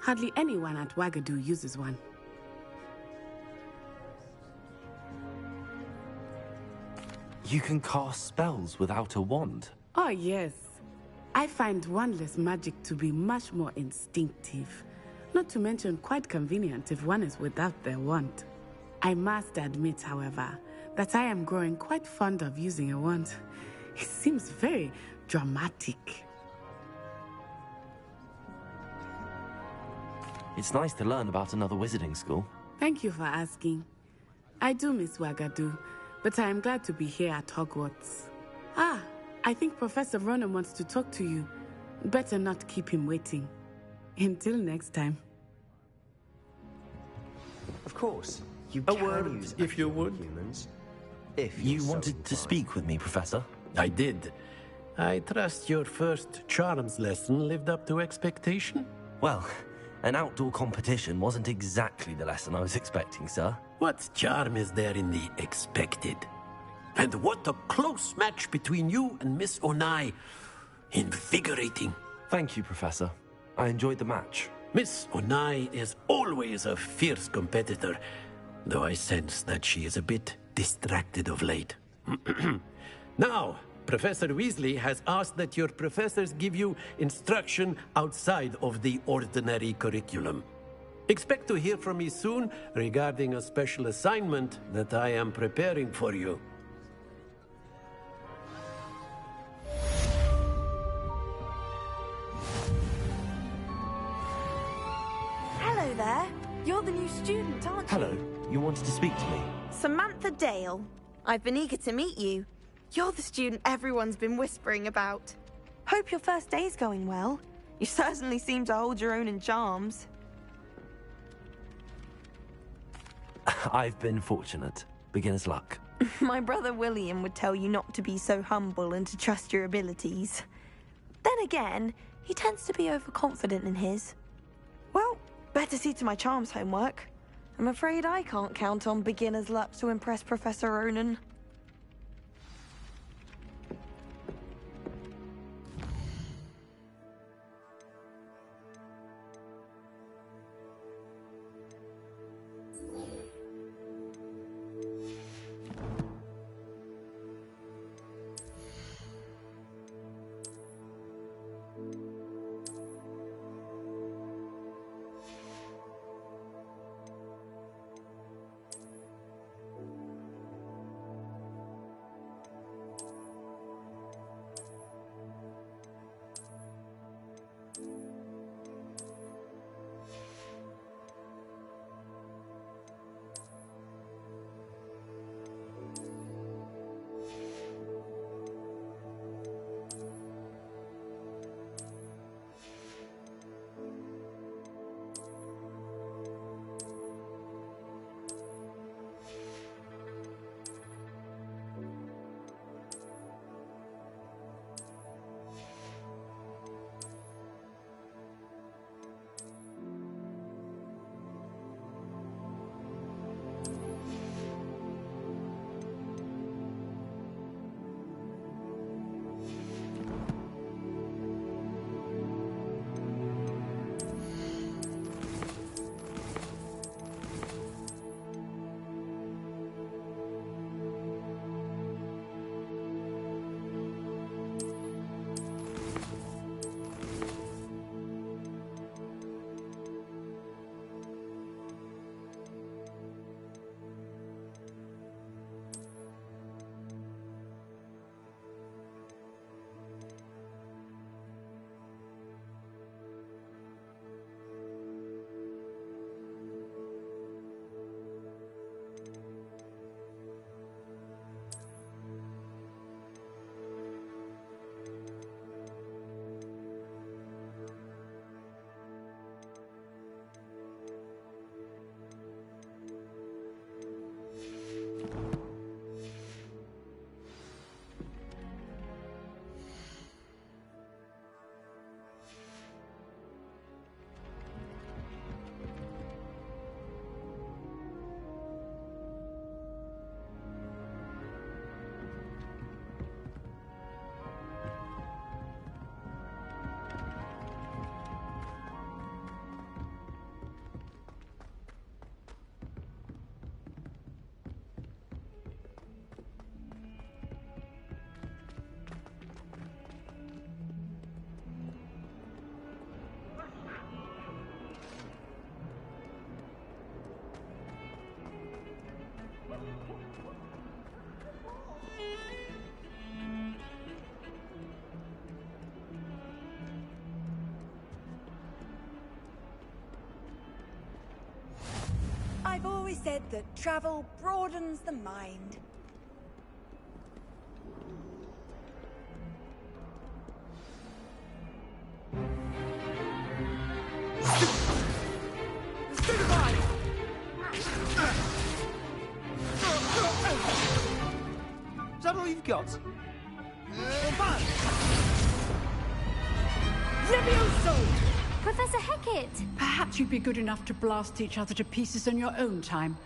Hardly anyone at Ouagadougou uses one. You can cast spells without a wand? Oh, yes. I find wandless magic to be much more instinctive. Not to mention quite convenient if one is without their wand. I must admit, however, that I am growing quite fond of using a wand. It seems very dramatic. It's nice to learn about another wizarding school. Thank you for asking. I do miss Ouagadougou, but I am glad to be here at Hogwarts. Ah, I think Professor Ronan wants to talk to you. Better not keep him waiting. Until next time. Of course. A word, if you would. Humans. If you wanted to speak with me, Professor. I did. I trust your first charms lesson lived up to expectation? Well, an outdoor competition wasn't exactly the lesson I was expecting, sir. What charm is there in the expected? And what a close match between you and Miss Onai. Invigorating. Thank you, Professor. I enjoyed the match. Miss Onai is always a fierce competitor, though I sense that she is a bit distracted of late. Now, Professor Weasley has asked that your professors give you instruction outside of the ordinary curriculum. Expect to hear from me soon regarding a special assignment that I am preparing for you. Hello there. You're the new student, aren't you? Hello. You wanted to speak to me? Samantha Dale. I've been eager to meet you. You're the student everyone's been whispering about. Hope your first day's going well. You certainly seem to hold your own in charms. I've been fortunate. Beginner's luck. My brother William would tell you not to be so humble and to trust your abilities. Then again, he tends to be overconfident in his. Well, better see to my charms homework. I'm afraid I can't count on beginner's luck to impress Professor Ronan. I've always said that travel broadens the mind. that all you've got? Levioso! Professor Hecat! Perhaps you'd be good enough to blast each other to pieces in your own time.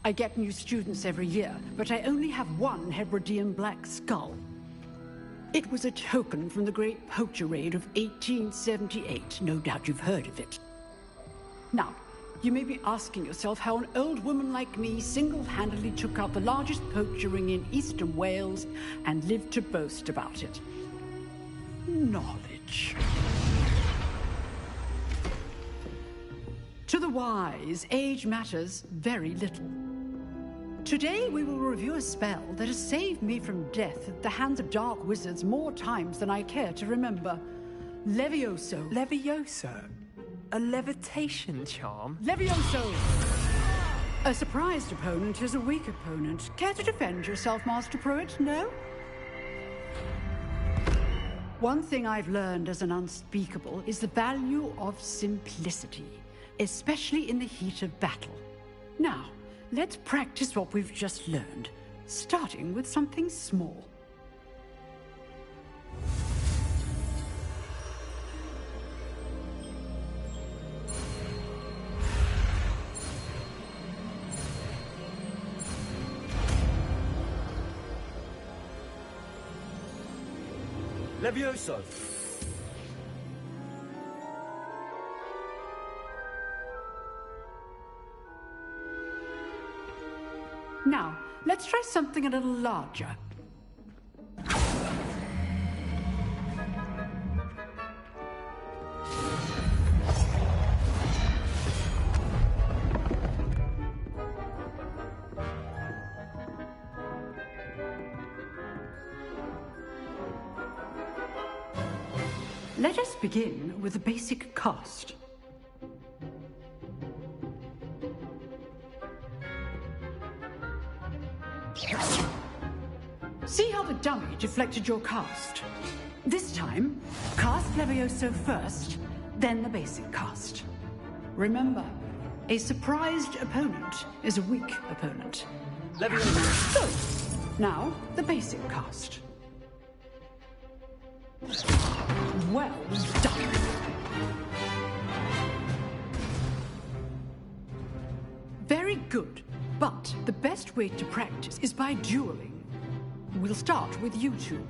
I get new students every year, but I only have one Hebridean black skull. It was a token from the Great Poacher Raid of 1878. No doubt you've heard of it. Now, you may be asking yourself how an old woman like me single-handedly took out the largest poacher ring in eastern Wales and lived to boast about it. Knowledge. To the wise, age matters very little. Today we will review a spell that has saved me from death at the hands of dark wizards more times than I care to remember. Levioso. Levioso? A levitation charm? Levioso! A surprised opponent is a weak opponent. Care to defend yourself, Master Pruitt? No? One thing I've learned as an unspeakable is the value of simplicity, especially in the heat of battle. Now, let's practice what we've just learned, starting with something small. Levioso! Now, let's try something a little larger. Let us begin with the basic cast. See how the dummy deflected your cast? This time, cast Levioso first, then the basic cast. Remember, a surprised opponent is a weak opponent. Levioso. So, now the basic cast. Well done. Very good, but the best way to practice is by dueling. We'll start with you two.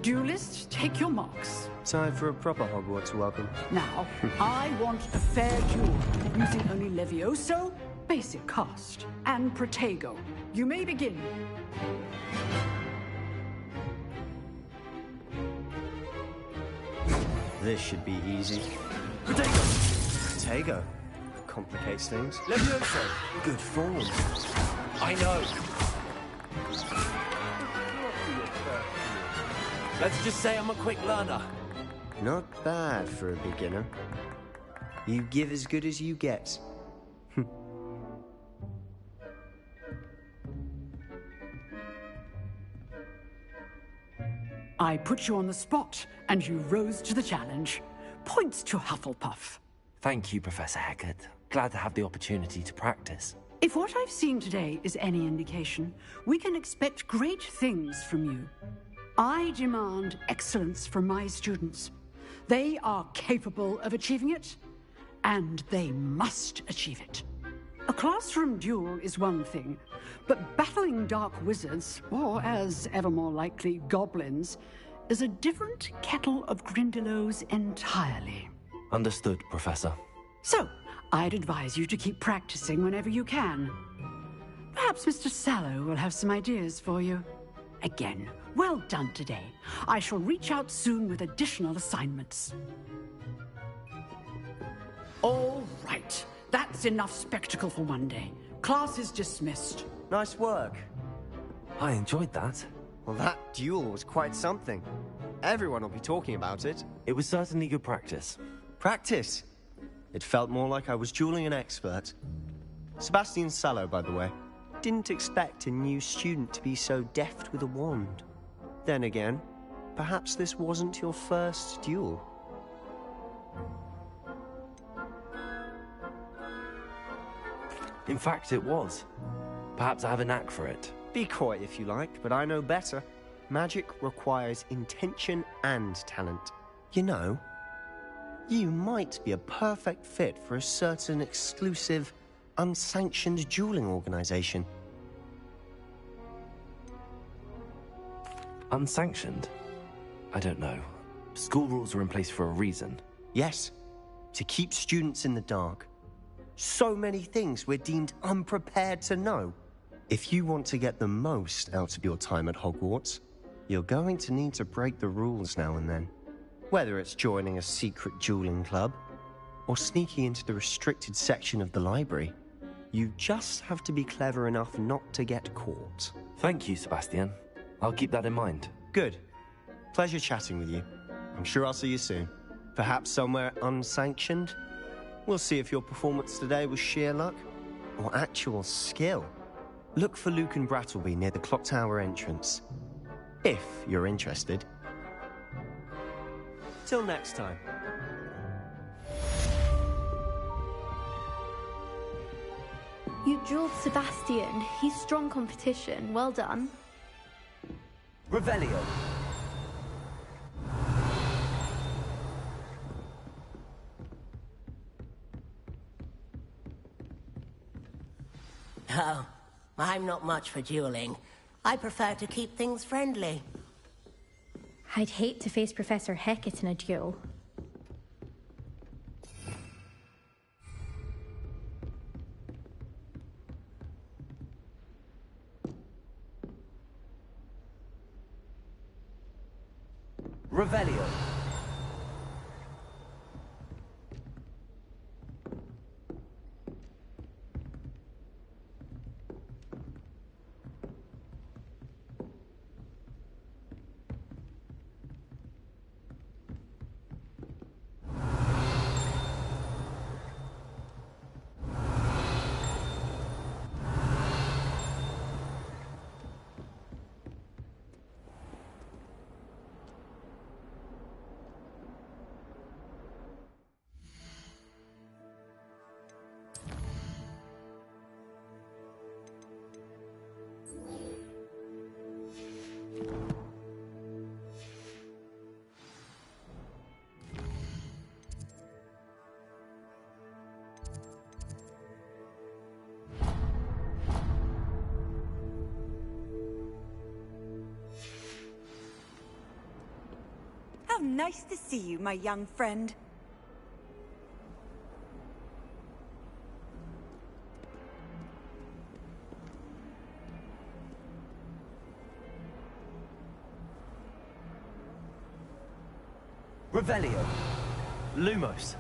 Duelists, take your marks. Time for a proper Hogwarts welcome. Now, I want a fair duel, using only Levioso, basic cast, and Protego. You may begin. This should be easy. Protego complicates things. Levioso. Good form. I know. Let's just say I'm a quick learner. Not bad for a beginner. You give as good as you get. I put you on the spot, and you rose to the challenge. Points to Hufflepuff. Thank you, Professor Hecat. Glad to have the opportunity to practice. If what I've seen today is any indication, we can expect great things from you. I demand excellence from my students. They are capable of achieving it, and they must achieve it. A classroom duel is one thing, but battling dark wizards, or as ever more likely, goblins, is a different kettle of Grindylows entirely. Understood, Professor. So, I'd advise you to keep practicing whenever you can. Perhaps Mr. Sallow will have some ideas for you. Again, well done today. I shall reach out soon with additional assignments. All right. That's enough spectacle for one day. Class is dismissed. Nice work. I enjoyed that. Well, that duel was quite something. Everyone will be talking about it. It was certainly good practice. Practice? It felt more like I was dueling an expert. Sebastian Sallow, by the way. Didn't expect a new student to be so deft with a wand. Then again, perhaps this wasn't your first duel. In fact, it was. Perhaps I have a knack for it. Be coy if you like, but I know better. magic requires intention and talent. You know, you might be a perfect fit for a certain exclusive, unsanctioned dueling organization. Unsanctioned? I don't know. School rules are in place for a reason. Yes, to keep students in the dark. So many things we're deemed unprepared to know. If you want to get the most out of your time at Hogwarts, you're going to need to break the rules now and then. Whether it's joining a secret dueling club, or sneaking into the restricted section of the library, you just have to be clever enough not to get caught. Thank you, Sebastian. I'll keep that in mind. Good. Pleasure chatting with you. I'm sure I'll see you soon. Perhaps somewhere unsanctioned? We'll see if your performance today was sheer luck or actual skill. Look for Luke and Brattleby near the clock tower entrance, if you're interested. Till next time. You dueled Sebastian. He's strong competition. Well done. Revelio. Oh, I'm not much for dueling. I prefer to keep things friendly. I'd hate to face Professor Hecat in a duel. Revelio. How nice to see you, my young friend. Revelio. Lumos.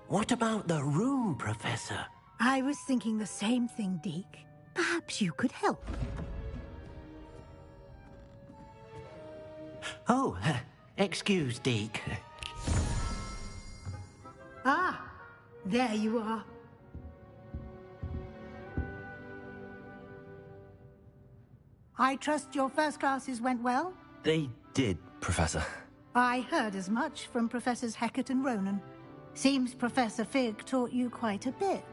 What about the room, Professor? I was thinking the same thing, Deke. Perhaps you could help. Oh, excuse, Deke. Ah, there you are. I trust your first classes went well? They did, Professor. I heard as much from Professors Hecat and Ronan. Seems Professor Fig taught you quite a bit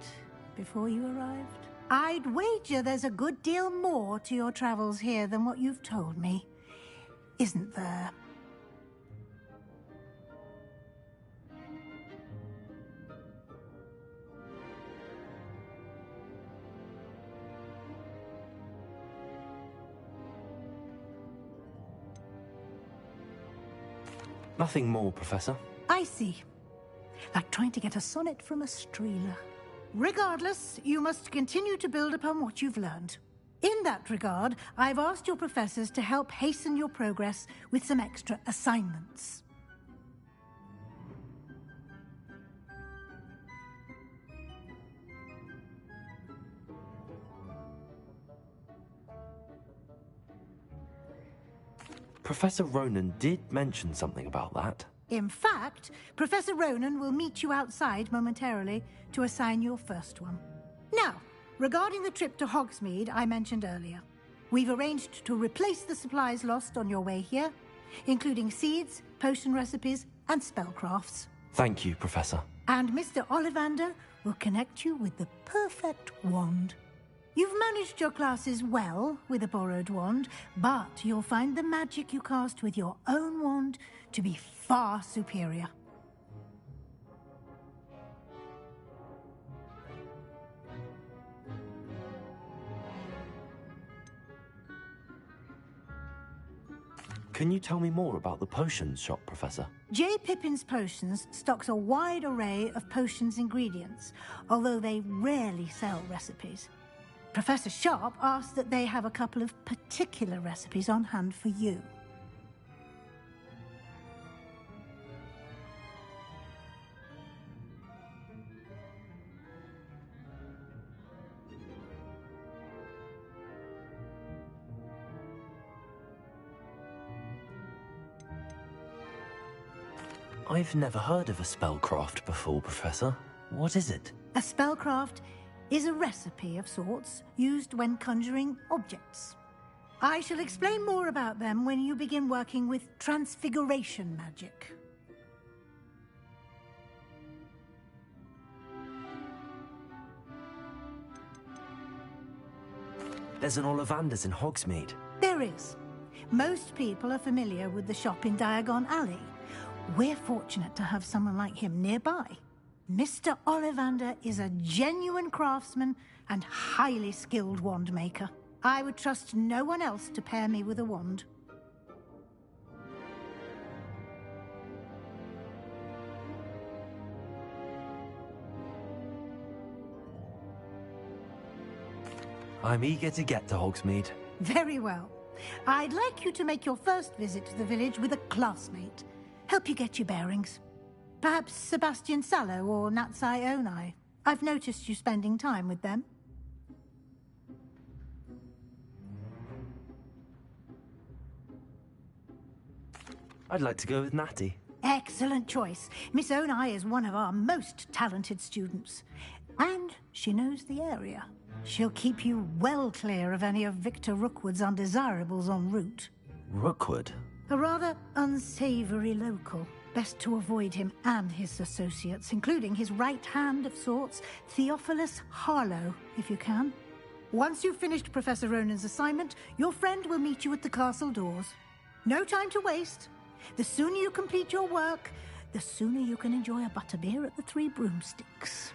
before you arrived. I'd wager there's a good deal more to your travels here than what you've told me. Isn't there? Nothing more, Professor. I see. Like trying to get a sonnet from a streeler. Regardless, you must continue to build upon what you've learned. In that regard, I've asked your professors to help hasten your progress with some extra assignments. Professor Ronan did mention something about that. In fact, Professor Ronan will meet you outside momentarily to assign your first one. Now, regarding the trip to Hogsmeade I mentioned earlier, we've arranged to replace the supplies lost on your way here, including seeds, potion recipes, and spellcrafts. Thank you, Professor. And Mr. Ollivander will connect you with the perfect wand. You've managed your classes well with a borrowed wand, but you'll find the magic you cast with your own wand to be far superior. Can you tell me more about the potions shop, Professor? J. Pippin's Potions stocks a wide array of potions ingredients, although they rarely sell recipes. Professor Sharp asked that they have a couple of particular recipes on hand for you. I've never heard of a spellcraft before, Professor. What is it? A spellcraft is a recipe of sorts used when conjuring objects. I shall explain more about them when you begin working with transfiguration magic. There's an Ollivander's in Hogsmeade. There is. Most people are familiar with the shop in Diagon Alley. We're fortunate to have someone like him nearby. Mr. Ollivander is a genuine craftsman and highly skilled wand maker. I would trust no one else to pair me with a wand. I'm eager to get to Hogsmeade. Very well. I'd like you to make your first visit to the village with a classmate. Help you get your bearings. Perhaps Sebastian Sallow or Natsai Onai. I've noticed you spending time with them. I'd like to go with Natty. Excellent choice. Miss Onai is one of our most talented students. And she knows the area. She'll keep you well clear of any of Victor Rookwood's undesirables en route. Rookwood? A rather unsavory local. Best to avoid him and his associates, including his right hand of sorts, Theophilus Harlow, if you can. Once you've finished Professor Ronan's assignment, your friend will meet you at the castle doors. No time to waste. The sooner you complete your work, the sooner you can enjoy a butterbeer at the Three Broomsticks.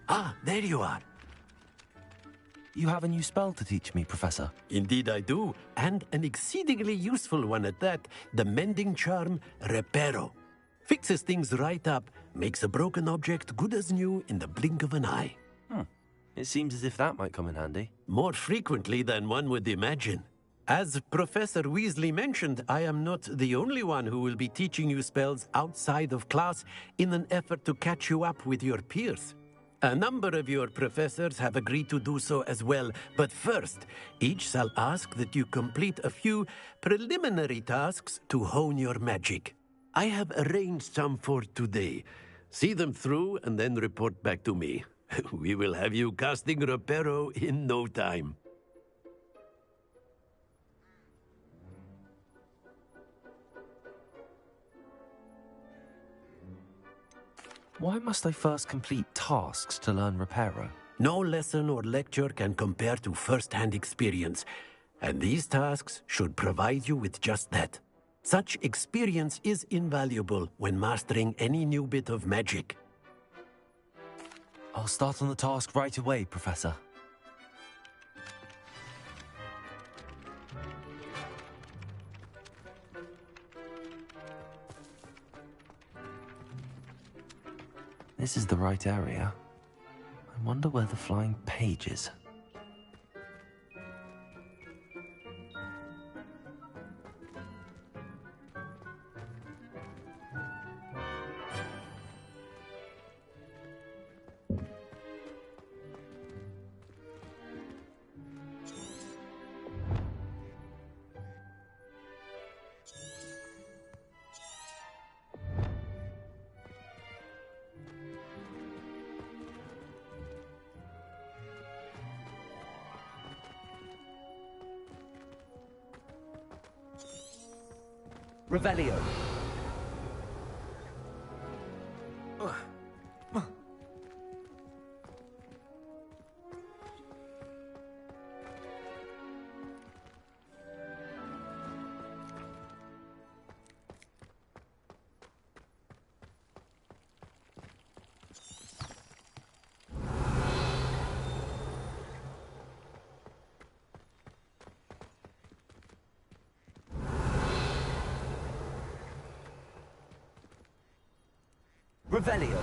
Ah, there you are. You have a new spell to teach me, Professor. Indeed I do, and an exceedingly useful one at that. The mending charm, Reparo. Fixes things right up, makes a broken object good as new in the blink of an eye. It seems as if that might come in handy. More frequently than one would imagine. As Professor Weasley mentioned, I am not the only one who will be teaching you spells outside of class in an effort to catch you up with your peers. A number of your professors have agreed to do so as well, but first, each shall ask that you complete a few preliminary tasks to hone your magic. I have arranged some for today. See them through and then report back to me. We will have you casting Reparo in no time. Why must I first complete tasks to learn Reparo? No lesson or lecture can compare to first-hand experience, and these tasks should provide you with just that. Such experience is invaluable when mastering any new bit of magic. I'll start on the task right away, Professor. This is the right area. I wonder where the flying page is. Revelio. Revelio.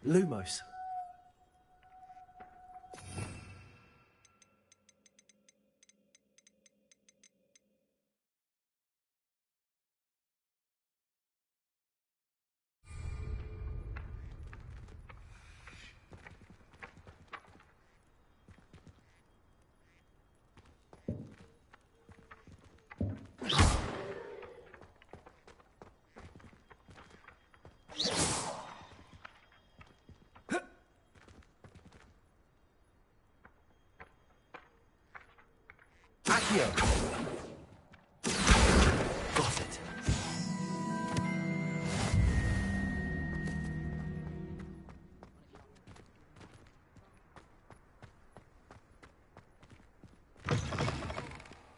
Lumos. Accio. Got it.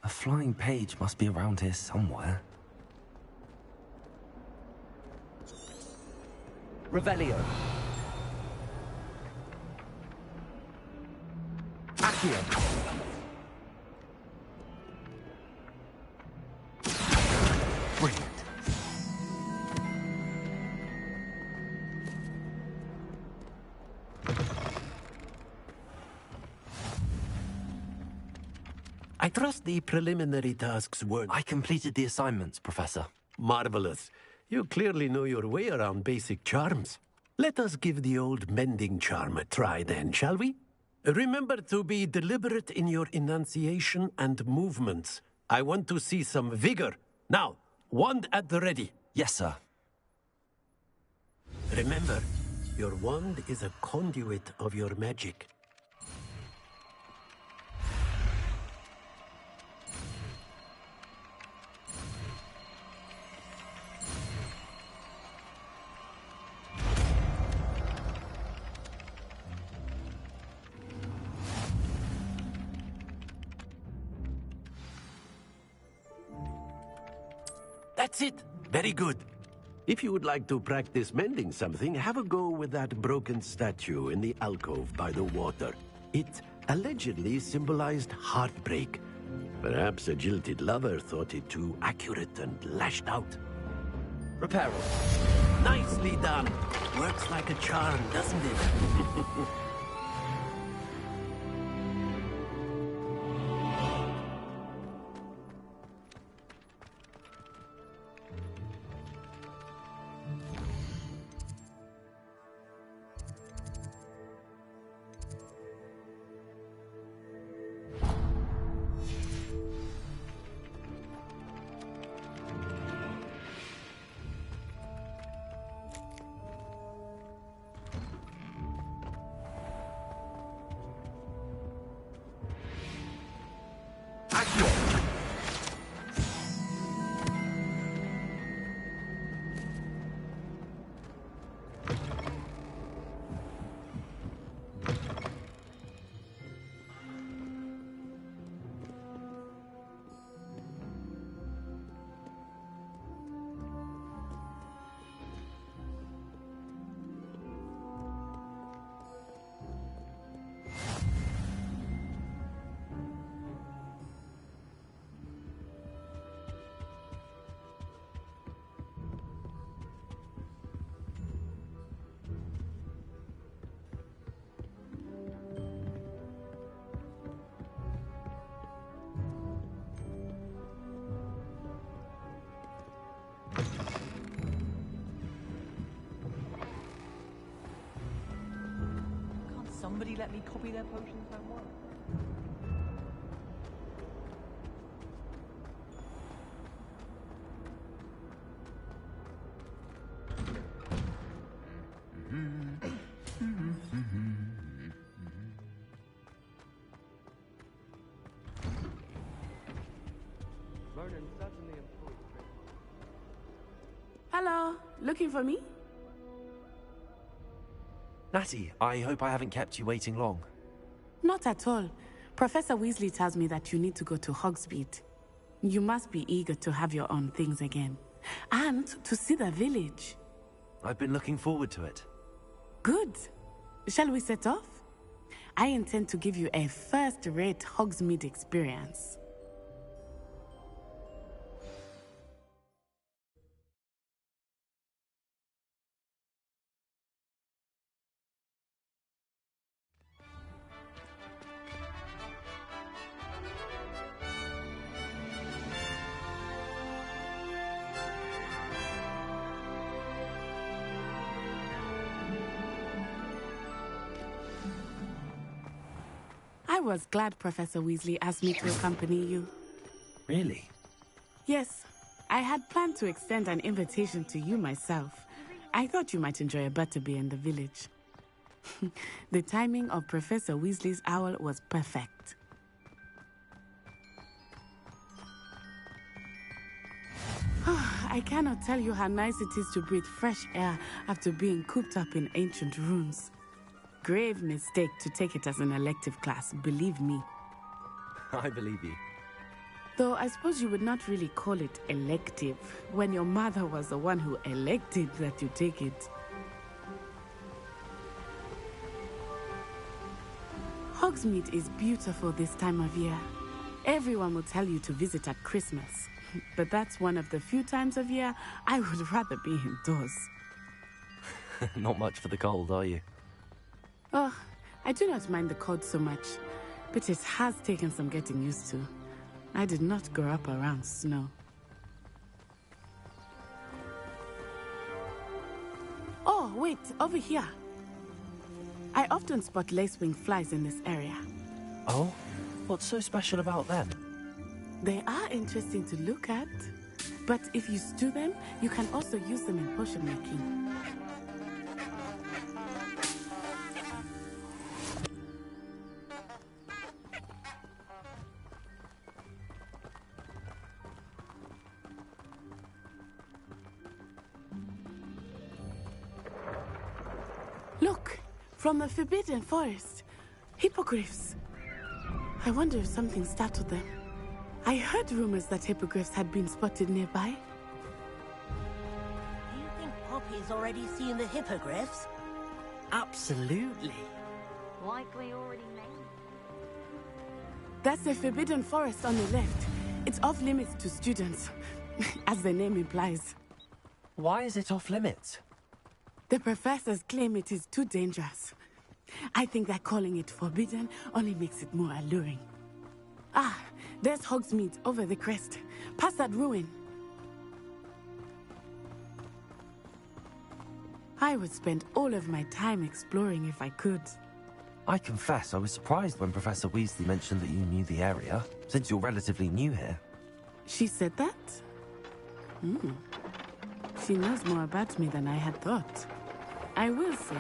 A flying page must be around here somewhere. Revelio. Accio. Brilliant. I trust the preliminary tasks were... I completed the assignments, Professor. Marvelous. You clearly know your way around basic charms. Let us give the old mending charm a try then, shall we? Remember to be deliberate in your enunciation and movements. I want to see some vigor. Now, wand at the ready. Yes, sir. Remember, your wand is a conduit of your magic. That's it. Very good. If you would like to practice mending something, have a go with that broken statue in the alcove by the water. It allegedly symbolized heartbreak. Perhaps a jilted lover thought it too accurate and lashed out. Repair it. Nicely done. Works like a charm, doesn't it? Somebody let me copy their potions that work. Hello, looking for me? Natty, I hope I haven't kept you waiting long. Not at all. Professor Weasley tells me that you need to go to Hogsmeade. You must be eager to have your own things again. And to see the village. I've been looking forward to it. Good. Shall we set off? I intend to give you a first-rate Hogsmeade experience. I was glad Professor Weasley asked me to accompany you. Really? Yes. I had planned to extend an invitation to you myself. I thought you might enjoy a butterbeer in the village. The timing of Professor Weasley's owl was perfect. I cannot tell you how nice it is to breathe fresh air after being cooped up in ancient rooms. Grave mistake to take it as an elective class, believe me. I believe you. Though I suppose you would not really call it elective when your mother was the one who elected that you take it. Hogsmeade is beautiful this time of year. Everyone will tell you to visit at Christmas, but that's one of the few times of year I would rather be indoors. Not much for the cold, are you? Oh, I do not mind the cold so much, but it has taken some getting used to. I did not grow up around snow. Oh, wait, over here. I often spot lacewing flies in this area. Oh? What's so special about them? They are interesting to look at, but if you stew them, you can also use them in potion making. Look, from the Forbidden Forest. Hippogriffs. I wonder if something startled them. I heard rumors that hippogriffs had been spotted nearby. You He's already seen the hippogriffs. Absolutely. Like we already made. That's the forbidden forest on the left. It's off limits to students, as the name implies. Why is it off limits? The professors claim it is too dangerous. I think that calling it forbidden only makes it more alluring. Ah, there's Hogsmeade over the crest, past that ruin. I would spend all of my time exploring if I could. I confess I was surprised when Professor Weasley mentioned that you knew the area, since you're relatively new here. She said that? Hmm. She knows more about me than I had thought. I will say,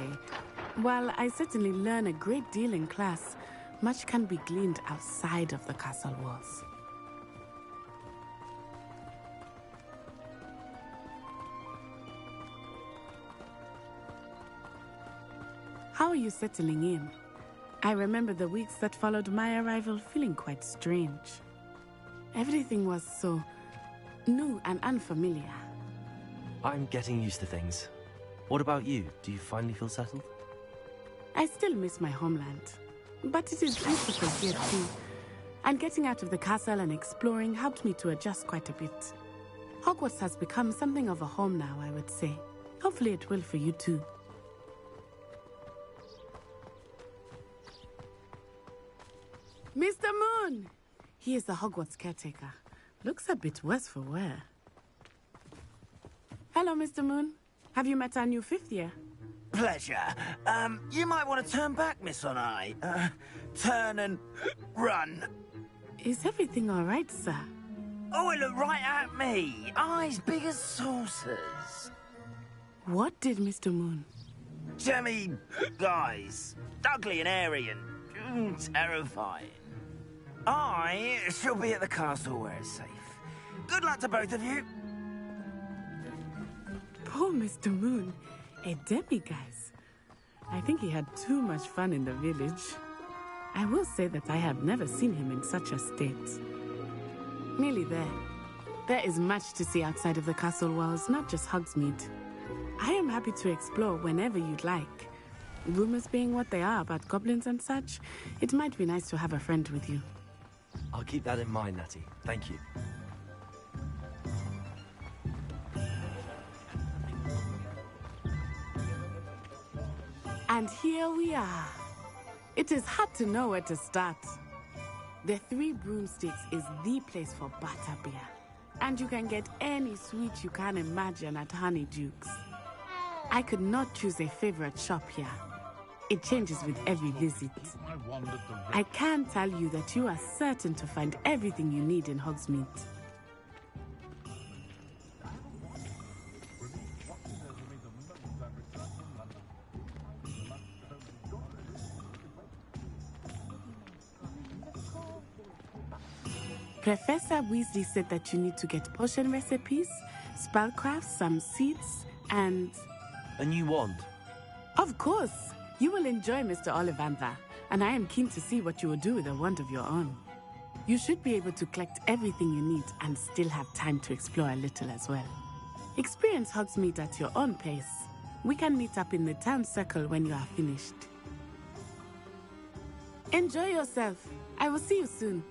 while I certainly learn a great deal in class, much can be gleaned outside of the castle walls. How are you settling in? I remember the weeks that followed my arrival feeling quite strange. Everything was so new and unfamiliar. I'm getting used to things. What about you? Do you finally feel settled? I still miss my homeland, but it is beautiful here too. And getting out of the castle and exploring helped me to adjust quite a bit. Hogwarts has become something of a home now, I would say. Hopefully it will for you too. Mr. Moon! He is the Hogwarts caretaker. Looks a bit worse for wear. Hello, Mr. Moon. Have you met our new fifth year? Pleasure. You might want to turn back, Miss On-Eye. Turn and run. Is everything all right, sir? Oh, it looked right at me. Eyes big as saucers. What did Mr. Moon? Jemmy guys. Ugly and airy and terrifying. I shall be at the castle where it's safe. Good luck to both of you. Poor Mr. Moon. A demiguise. I think he had too much fun in the village. I will say that I have never seen him in such a state. Nearly there. There is much to see outside of the castle walls, not just Hogsmeade. I am happy to explore whenever you'd like. Rumors being what they are about goblins and such, it might be nice to have a friend with you. I'll keep that in mind, Natty. Thank you. And here we are. It is hard to know where to start. The Three Broomsticks is the place for butterbeer. And you can get any sweet you can imagine at Honeydukes. I could not choose a favorite shop here. It changes with every visit. I can tell you that you are certain to find everything you need in Hogsmeade. Professor Weasley said that you need to get potion recipes, spellcrafts, some seeds, and... A new wand? Of course! You will enjoy Mr. Ollivander, and I am keen to see what you will do with a wand of your own. You should be able to collect everything you need and still have time to explore a little as well. Experience Hogsmeade at your own pace. We can meet up in the town circle when you are finished. Enjoy yourself. I will see you soon.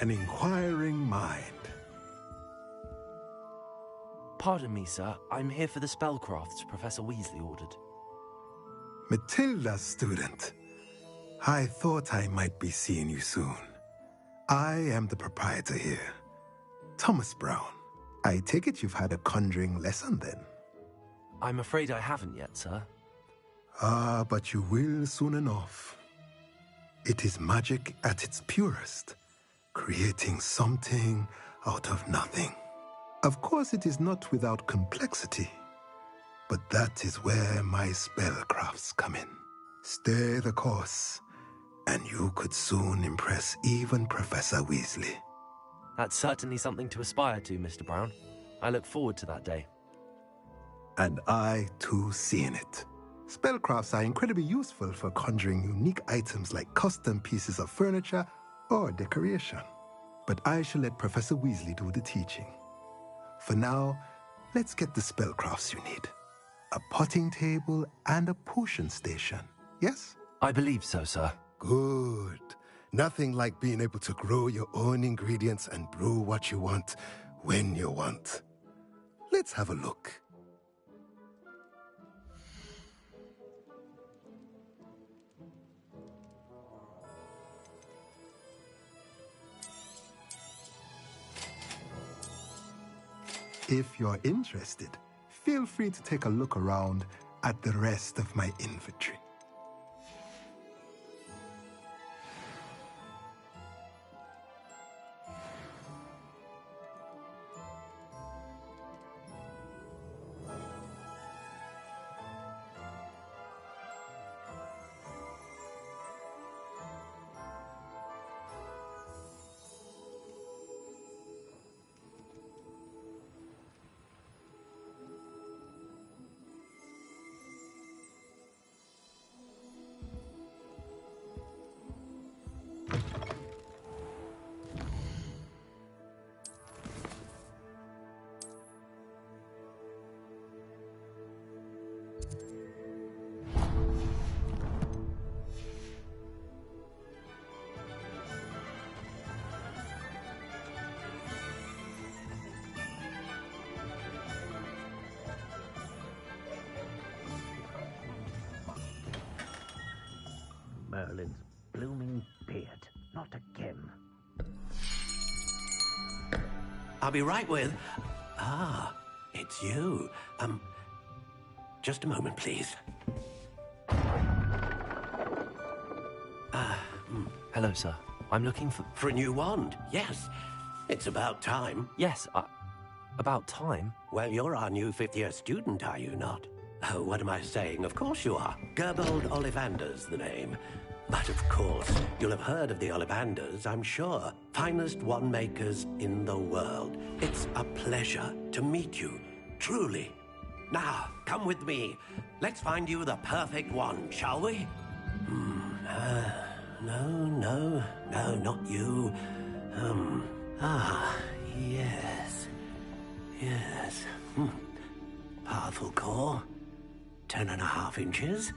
an inquiring mind. Pardon me, sir. I'm here for the spellcrafts Professor Weasley ordered. Matilda's student. I thought I might be seeing you soon. I am the proprietor here, Thomas Brown. I take it you've had a conjuring lesson then? I'm afraid I haven't yet, sir. Ah, but you will soon enough. It is magic at its purest, creating something out of nothing. Of course, it is not without complexity, but that is where my spellcrafts come in. Stay the course, and you could soon impress even Professor Weasley. That's certainly something to aspire to, Mr. Brown. I look forward to that day. And I, too, seeing it. Spellcrafts are incredibly useful for conjuring unique items like custom pieces of furniture or decoration. But I shall let Professor Weasley do the teaching. For now, let's get the spellcrafts you need. A potting table and a potion station, yes? I believe so, sir. Good. Nothing like being able to grow your own ingredients and brew what you want when you want. Let's have a look. If you're interested, feel free to take a look around at the rest of my inventory. Merlin's blooming beard. Not again. I'll be right with... Ah, it's you. Just a moment, please. Hello, sir. I'm looking for... For a new wand, yes. It's about time. Yes, about time? Well, you're our new fifth-year student, are you not? Oh, what am I saying? Of course you are. Gerbold Ollivander's the name. But of course, you'll have heard of the Ollivanders, I'm sure. Finest wand makers in the world. It's a pleasure to meet you, truly. Now, come with me. Let's find you the perfect wand, shall we? No, not you. Yes. Powerful core. 10.5 inches.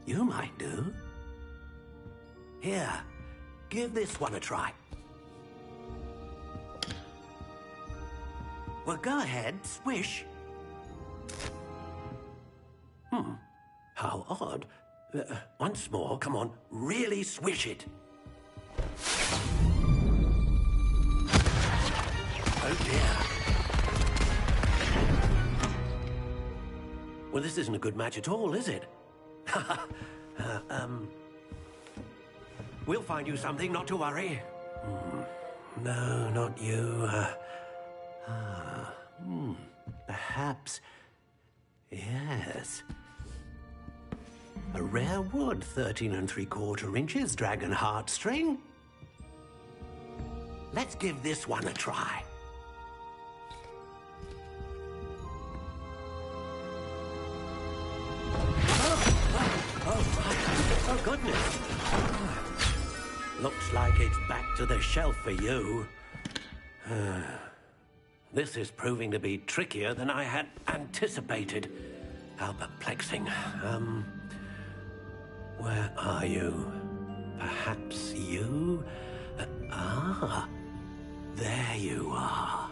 You might do. Here, give this one a try. Well, go ahead, swish. How odd. Once more, come on, really swish it. Oh dear. Well, this isn't a good match at all, is it? We'll find you something, not to worry. No, not you. Perhaps... Yes. A rare wood, 13 3/4 inches, dragon heartstring. Let's give this one a try. Oh, goodness. Looks like it's back to the shelf for you. This is proving to be trickier than I had anticipated. How perplexing. Where are you? Perhaps you? Ah, there you are.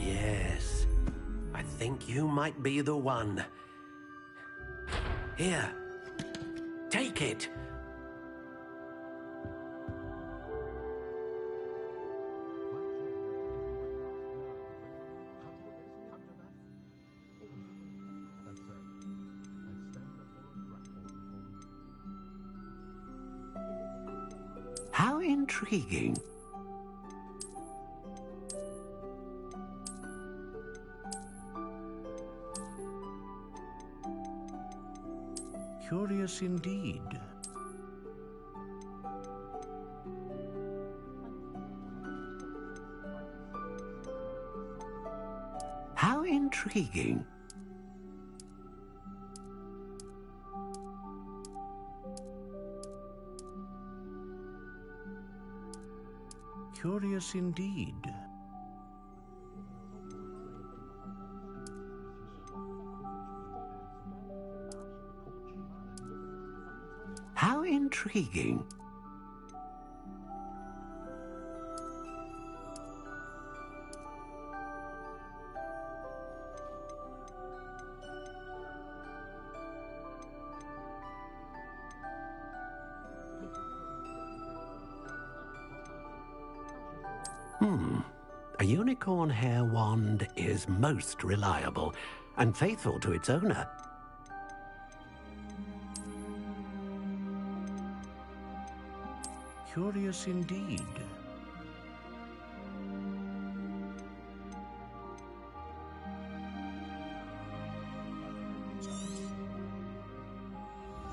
Yes, I think you might be the one. Here, take it. How intriguing. Curious indeed. How intriguing. Curious indeed. How intriguing. A unicorn hair wand is most reliable and faithful to its owner. Curious indeed.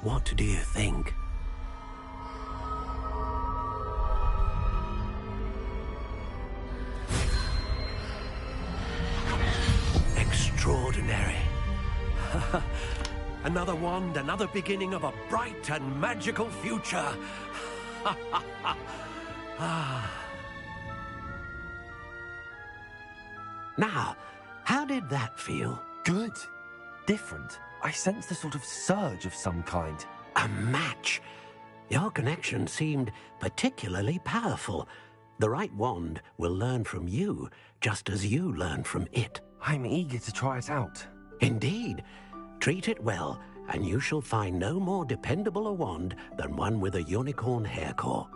What do you think? Extraordinary. Another wand, another beginning of a bright and magical future. Now, how did that feel? Good. Different. I sensed a sort of surge of some kind. A match. Your connection seemed particularly powerful. The right wand will learn from you, just as you learn from it. I'm eager to try it out. Indeed. Treat it well, and you shall find no more dependable a wand than one with a unicorn hair core.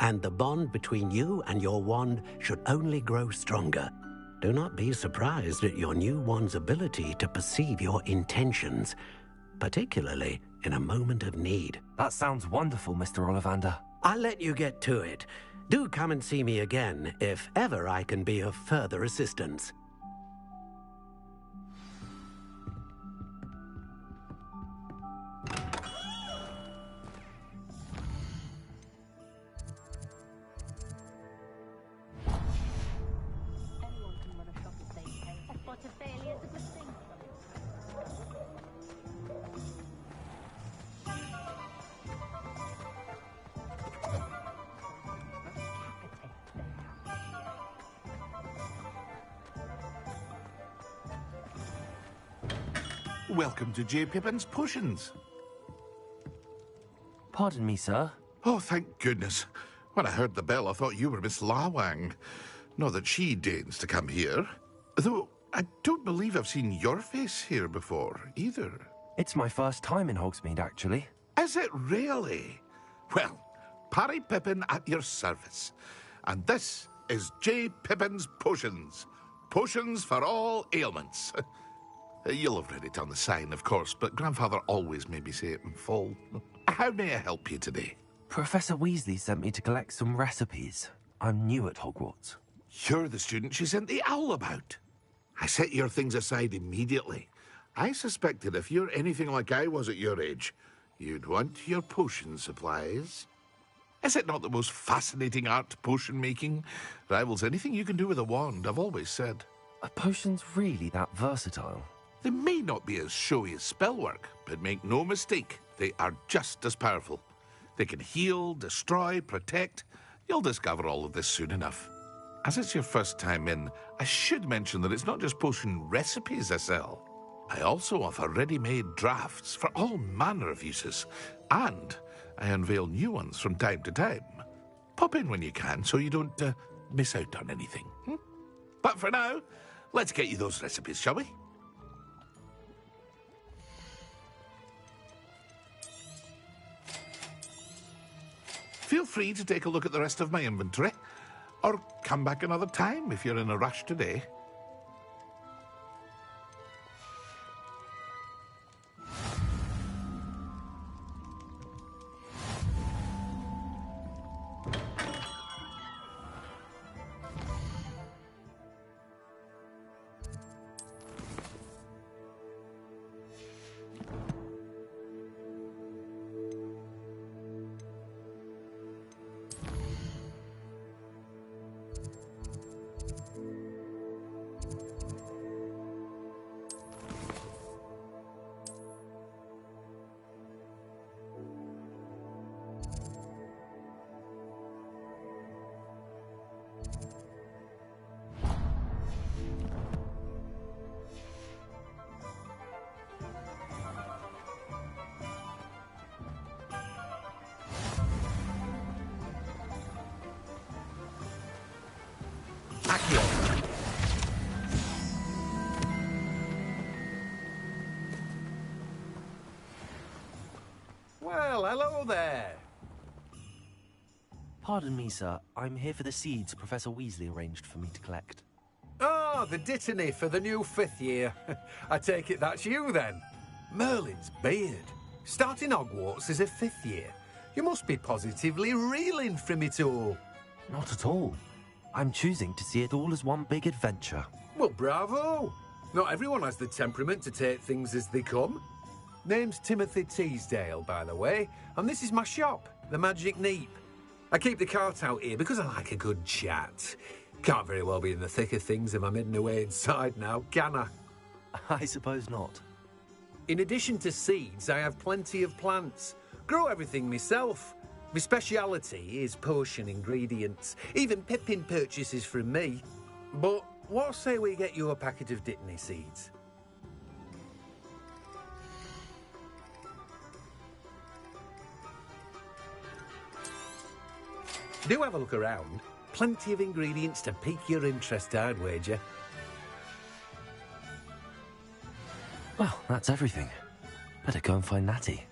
And the bond between you and your wand should only grow stronger. Do not be surprised at your new wand's ability to perceive your intentions, particularly in a moment of need. That sounds wonderful, Mr. Ollivander. I'll let you get to it. Do come and see me again if ever I can be of further assistance. Welcome to J. Pippin's Potions. Pardon me, sir. Oh, thank goodness. When I heard the bell, I thought you were Miss Lawang. Not that she deigns to come here. Though, I don't believe I've seen your face here before, either. It's my first time in Hogsmeade, actually. Is it really? Well, Parry Pippin at your service. And this is J. Pippin's Potions. Potions for all ailments. You'll have read it on the sign, of course, but Grandfather always made me say it in full. How may I help you today? Professor Weasley sent me to collect some recipes. I'm new at Hogwarts. You're the student she sent the owl about. I set your things aside immediately. I suspected if you're anything like I was at your age, you'd want your potion supplies. Is it not the most fascinating art, potion making? Rivals anything you can do with a wand, I've always said. Are potions really that versatile? They may not be as showy as spellwork, but make no mistake, they are just as powerful. They can heal, destroy, protect. You'll discover all of this soon enough. As it's your first time in, I should mention that it's not just potion recipes I sell. I also offer ready-made drafts for all manner of uses. And I unveil new ones from time to time. Pop in when you can so you don't miss out on anything. But for now, let's get you those recipes, shall we? Feel free to take a look at the rest of my inventory, or come back another time if you're in a rush today. Well, hello there. Pardon me, sir. I'm here for the seeds Professor Weasley arranged for me to collect. Oh, the dittany for the new 5th year. I take it that's you, then. Merlin's beard. Starting Hogwarts as a 5th year. You must be positively reeling from it all. Not at all. I'm choosing to see it all as one big adventure. Well, bravo. Not everyone has the temperament to take things as they come. Name's Timothy Teasdale, by the way, and this is my shop, the Magic Neep. I keep the cart out here because I like a good chat. Can't very well be in the thick of things if I'm hidden away inside now, can I? I suppose not. In addition to seeds, I have plenty of plants. Grow everything myself. My speciality is potion ingredients. Even Pippin purchases from me. But what say we get you a packet of dittany seeds? Do have a look around. Plenty of ingredients to pique your interest, I'd wager. Well, that's everything. Better go and find Natty.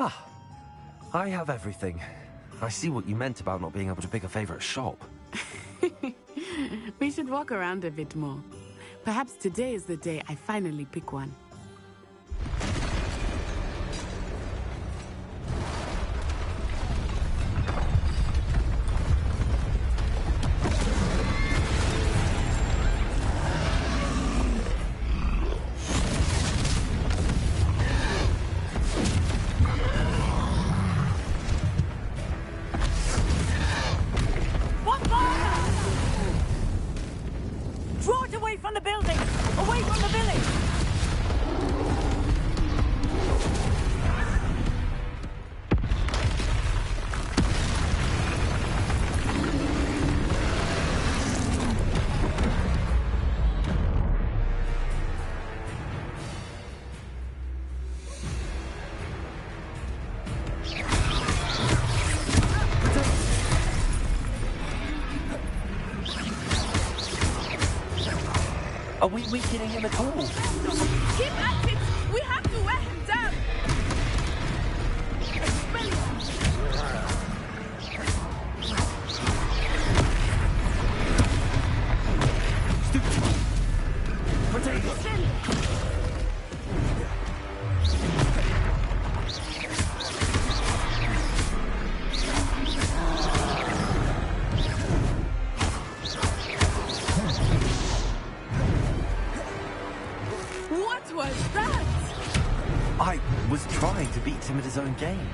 Ah, I have everything. I see what you meant about not being able to pick a favorite shop. We should walk around a bit more. Perhaps today is the day I finally pick one. Draw it away from the building! Away from the village! Are we weakening him at all? Keep at it! We have to wear him down! What was that? I was trying to beat him at his own game.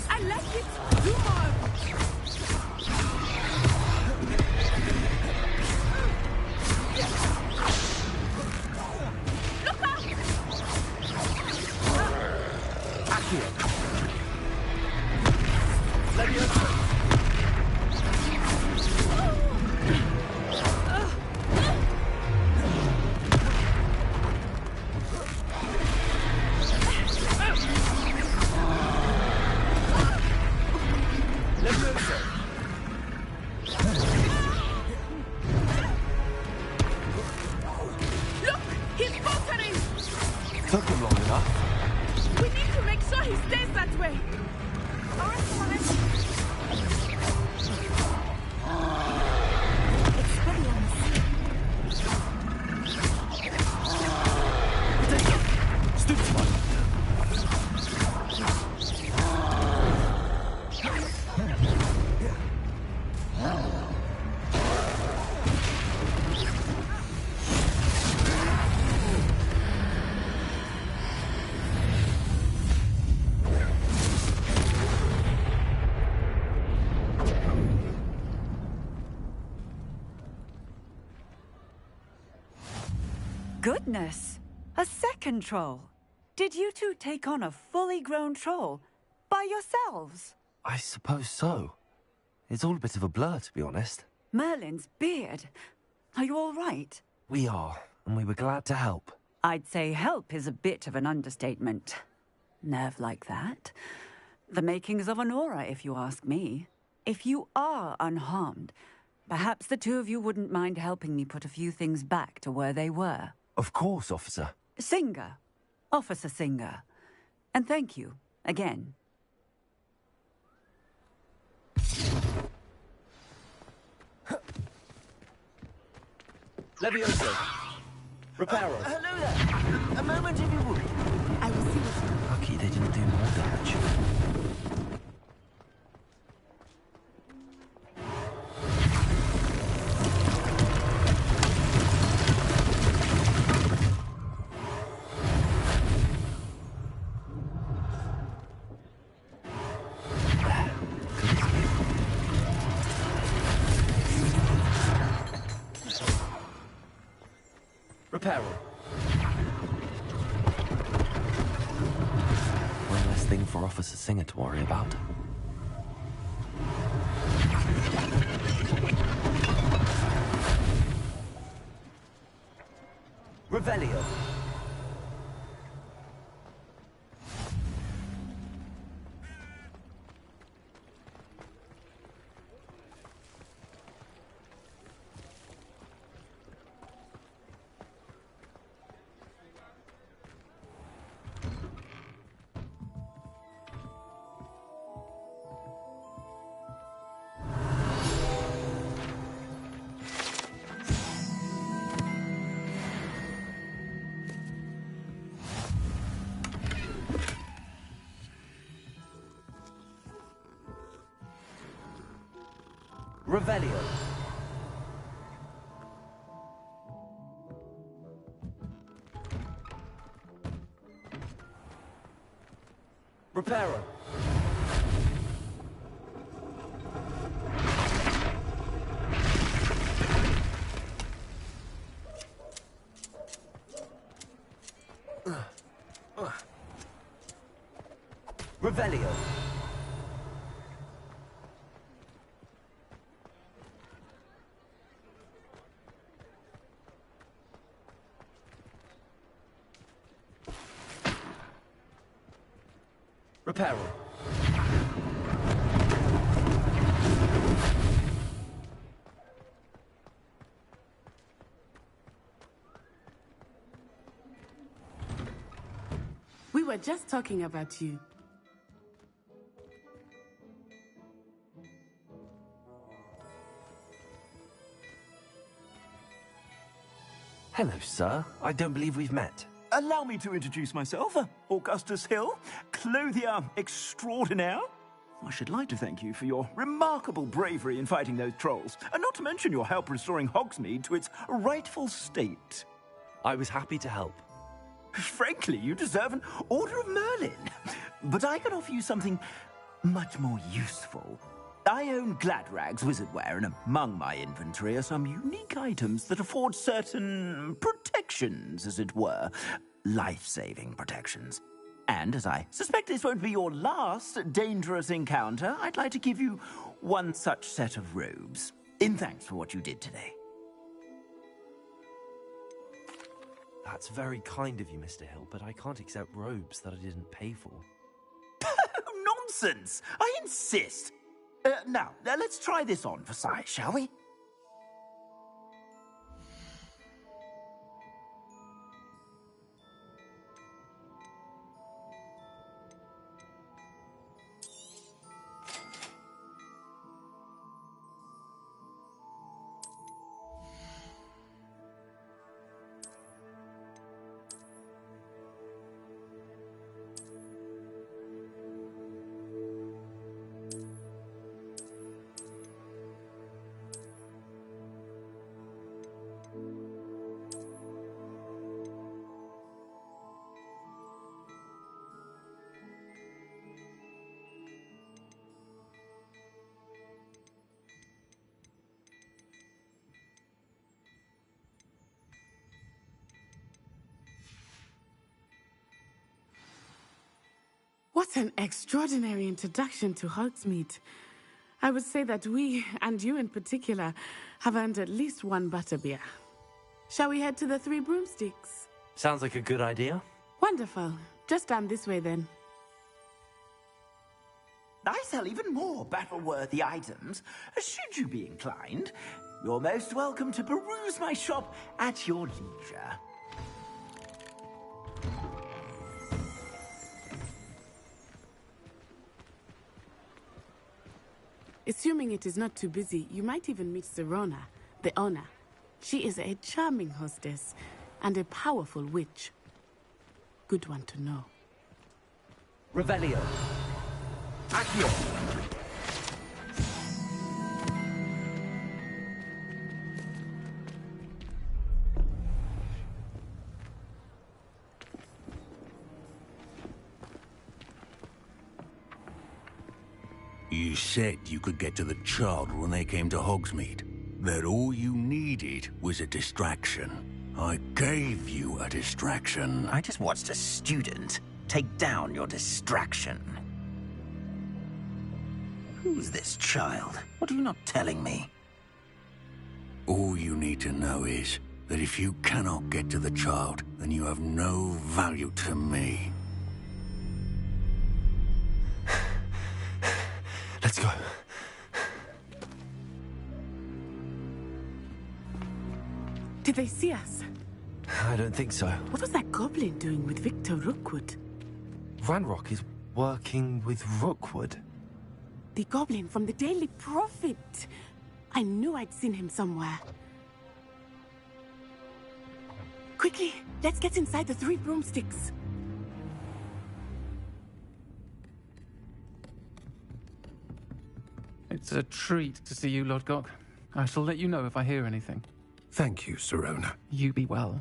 I like it! Do more! Look out! Accio! Leviosa! Look! He's faltering! Took him long enough. We need to make sure he stays that way! Goodness! A second troll! Did you two take on a fully grown troll by yourselves? I suppose so. It's all a bit of a blur, to be honest. Merlin's beard. Are you all right? We are, and we were glad to help. I'd say help is a bit of an understatement. Nerve like that. The makings of an aura, if you ask me. If you are unharmed, perhaps the two of you wouldn't mind helping me put a few things back to where they were. Of course, officer. Singer. Officer Singer. And thank you, again. Leviosa! Reparo! Hello there! A moment if you would. I will see what... Lucky they didn't do more damage. Reparo. One less thing for Officer Singer to worry about. Revelio. Revelio. Reparo. Revelio. Reparo. were just talking about you. Hello, sir. I don't believe we've met. Allow me to introduce myself, Augustus Hill, clothier extraordinaire. I should like to thank you for your remarkable bravery in fighting those trolls, and not to mention your help restoring Hogsmeade to its rightful state. I was happy to help. Frankly, you deserve an Order of Merlin. But I can offer you something much more useful. I own Gladrag's wizardware, and among my inventory are some unique items that afford certain protections, as it were. Life-saving protections. And as I suspect this won't be your last dangerous encounter, I'd like to give you one such set of robes, in thanks for what you did today. That's very kind of you, Mr. Hill, but I can't accept robes that I didn't pay for. Nonsense! I insist! Now, let's try this on for size, shall we? What an extraordinary introduction to Hogsmeade. I would say that we, and you in particular, have earned at least one butterbeer. Shall we head to the Three Broomsticks? Sounds like a good idea. Wonderful. Just down this way then. I sell even more battle-worthy items. Should you be inclined, you're most welcome to peruse my shop at your leisure. Assuming it is not too busy, you might even meet Serona, the owner. She is a charming hostess and a powerful witch. Good one to know. Revelio. Accio. You said you could get to the child when they came to Hogsmeade. That all you needed was a distraction. I gave you a distraction. I just watched a student take down your distraction. Who's this child? What are you not telling me? All you need to know is that if you cannot get to the child, then you have no value to me. Let's go. Did they see us? I don't think so. What was that goblin doing with Victor Rookwood? Ranrock is working with Rookwood. The goblin from the Daily Prophet. I knew I'd seen him somewhere. Quickly, let's get inside the Three Broomsticks. It's a treat to see you, Lodgok. I shall let you know if I hear anything. Thank you, Serona. You be well.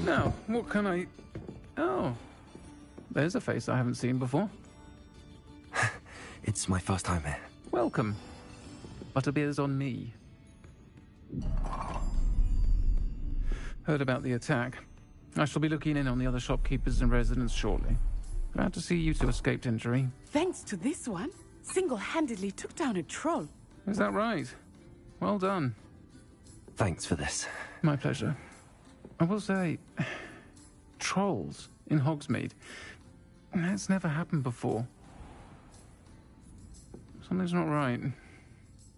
Now, what can I... Oh, there's a face I haven't seen before. It's my first time here. Welcome. Butterbeer's on me. Heard about the attack. I shall be looking in on the other shopkeepers and residents shortly. Glad to see you two escaped injury. Thanks to this one, single-handedly took down a troll. Is that right? Well done. Thanks for this. My pleasure. I will say, trolls in Hogsmeade. That's never happened before. Something's not right.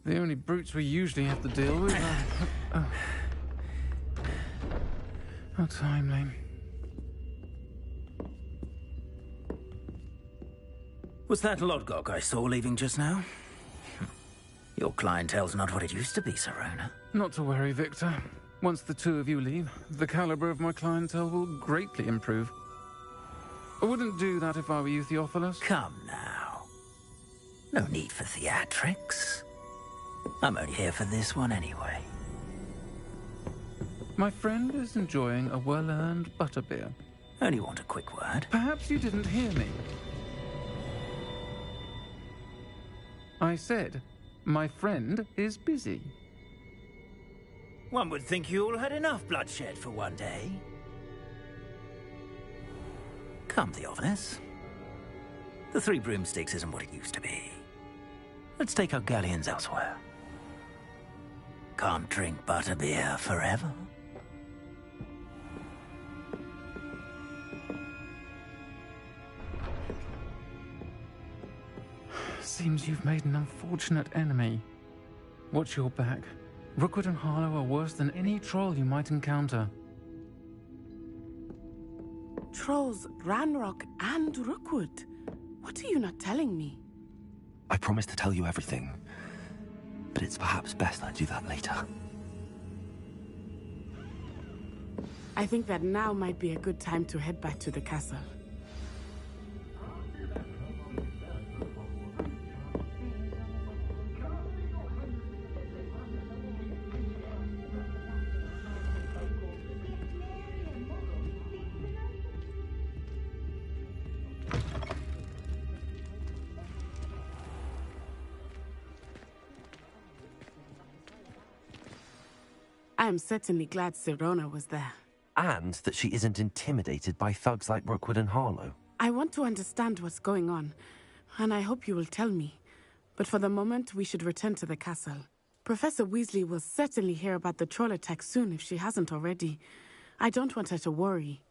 The only brutes we usually have to deal with are... How timely. Was that Lodgok I saw leaving just now? Your clientele's not what it used to be, Serona. Not to worry, Victor. Once the two of you leave, the caliber of my clientele will greatly improve. I wouldn't do that if I were you, Theophilus. Come now. No need for theatrics. I'm only here for this one anyway. My friend is enjoying a well-earned butterbeer. Only want a quick word. Perhaps you didn't hear me. I said, my friend is busy. One would think you all had enough bloodshed for one day. Come, Theophilus. The Three Broomsticks isn't what it used to be. Let's take our galleons elsewhere. Can't drink butterbeer forever. Seems you've made an unfortunate enemy. Watch your back. Rookwood and Harlow are worse than any troll you might encounter. Trolls, Ranrock, and Rookwood. What are you not telling me? I promised to tell you everything, but it's perhaps best I do that later. I think that now might be a good time to head back to the castle. I am certainly glad Serona was there. And that she isn't intimidated by thugs like Rookwood and Harlow. I want to understand what's going on, and I hope you will tell me. But for the moment, we should return to the castle. Professor Weasley will certainly hear about the troll attack soon if she hasn't already. I don't want her to worry.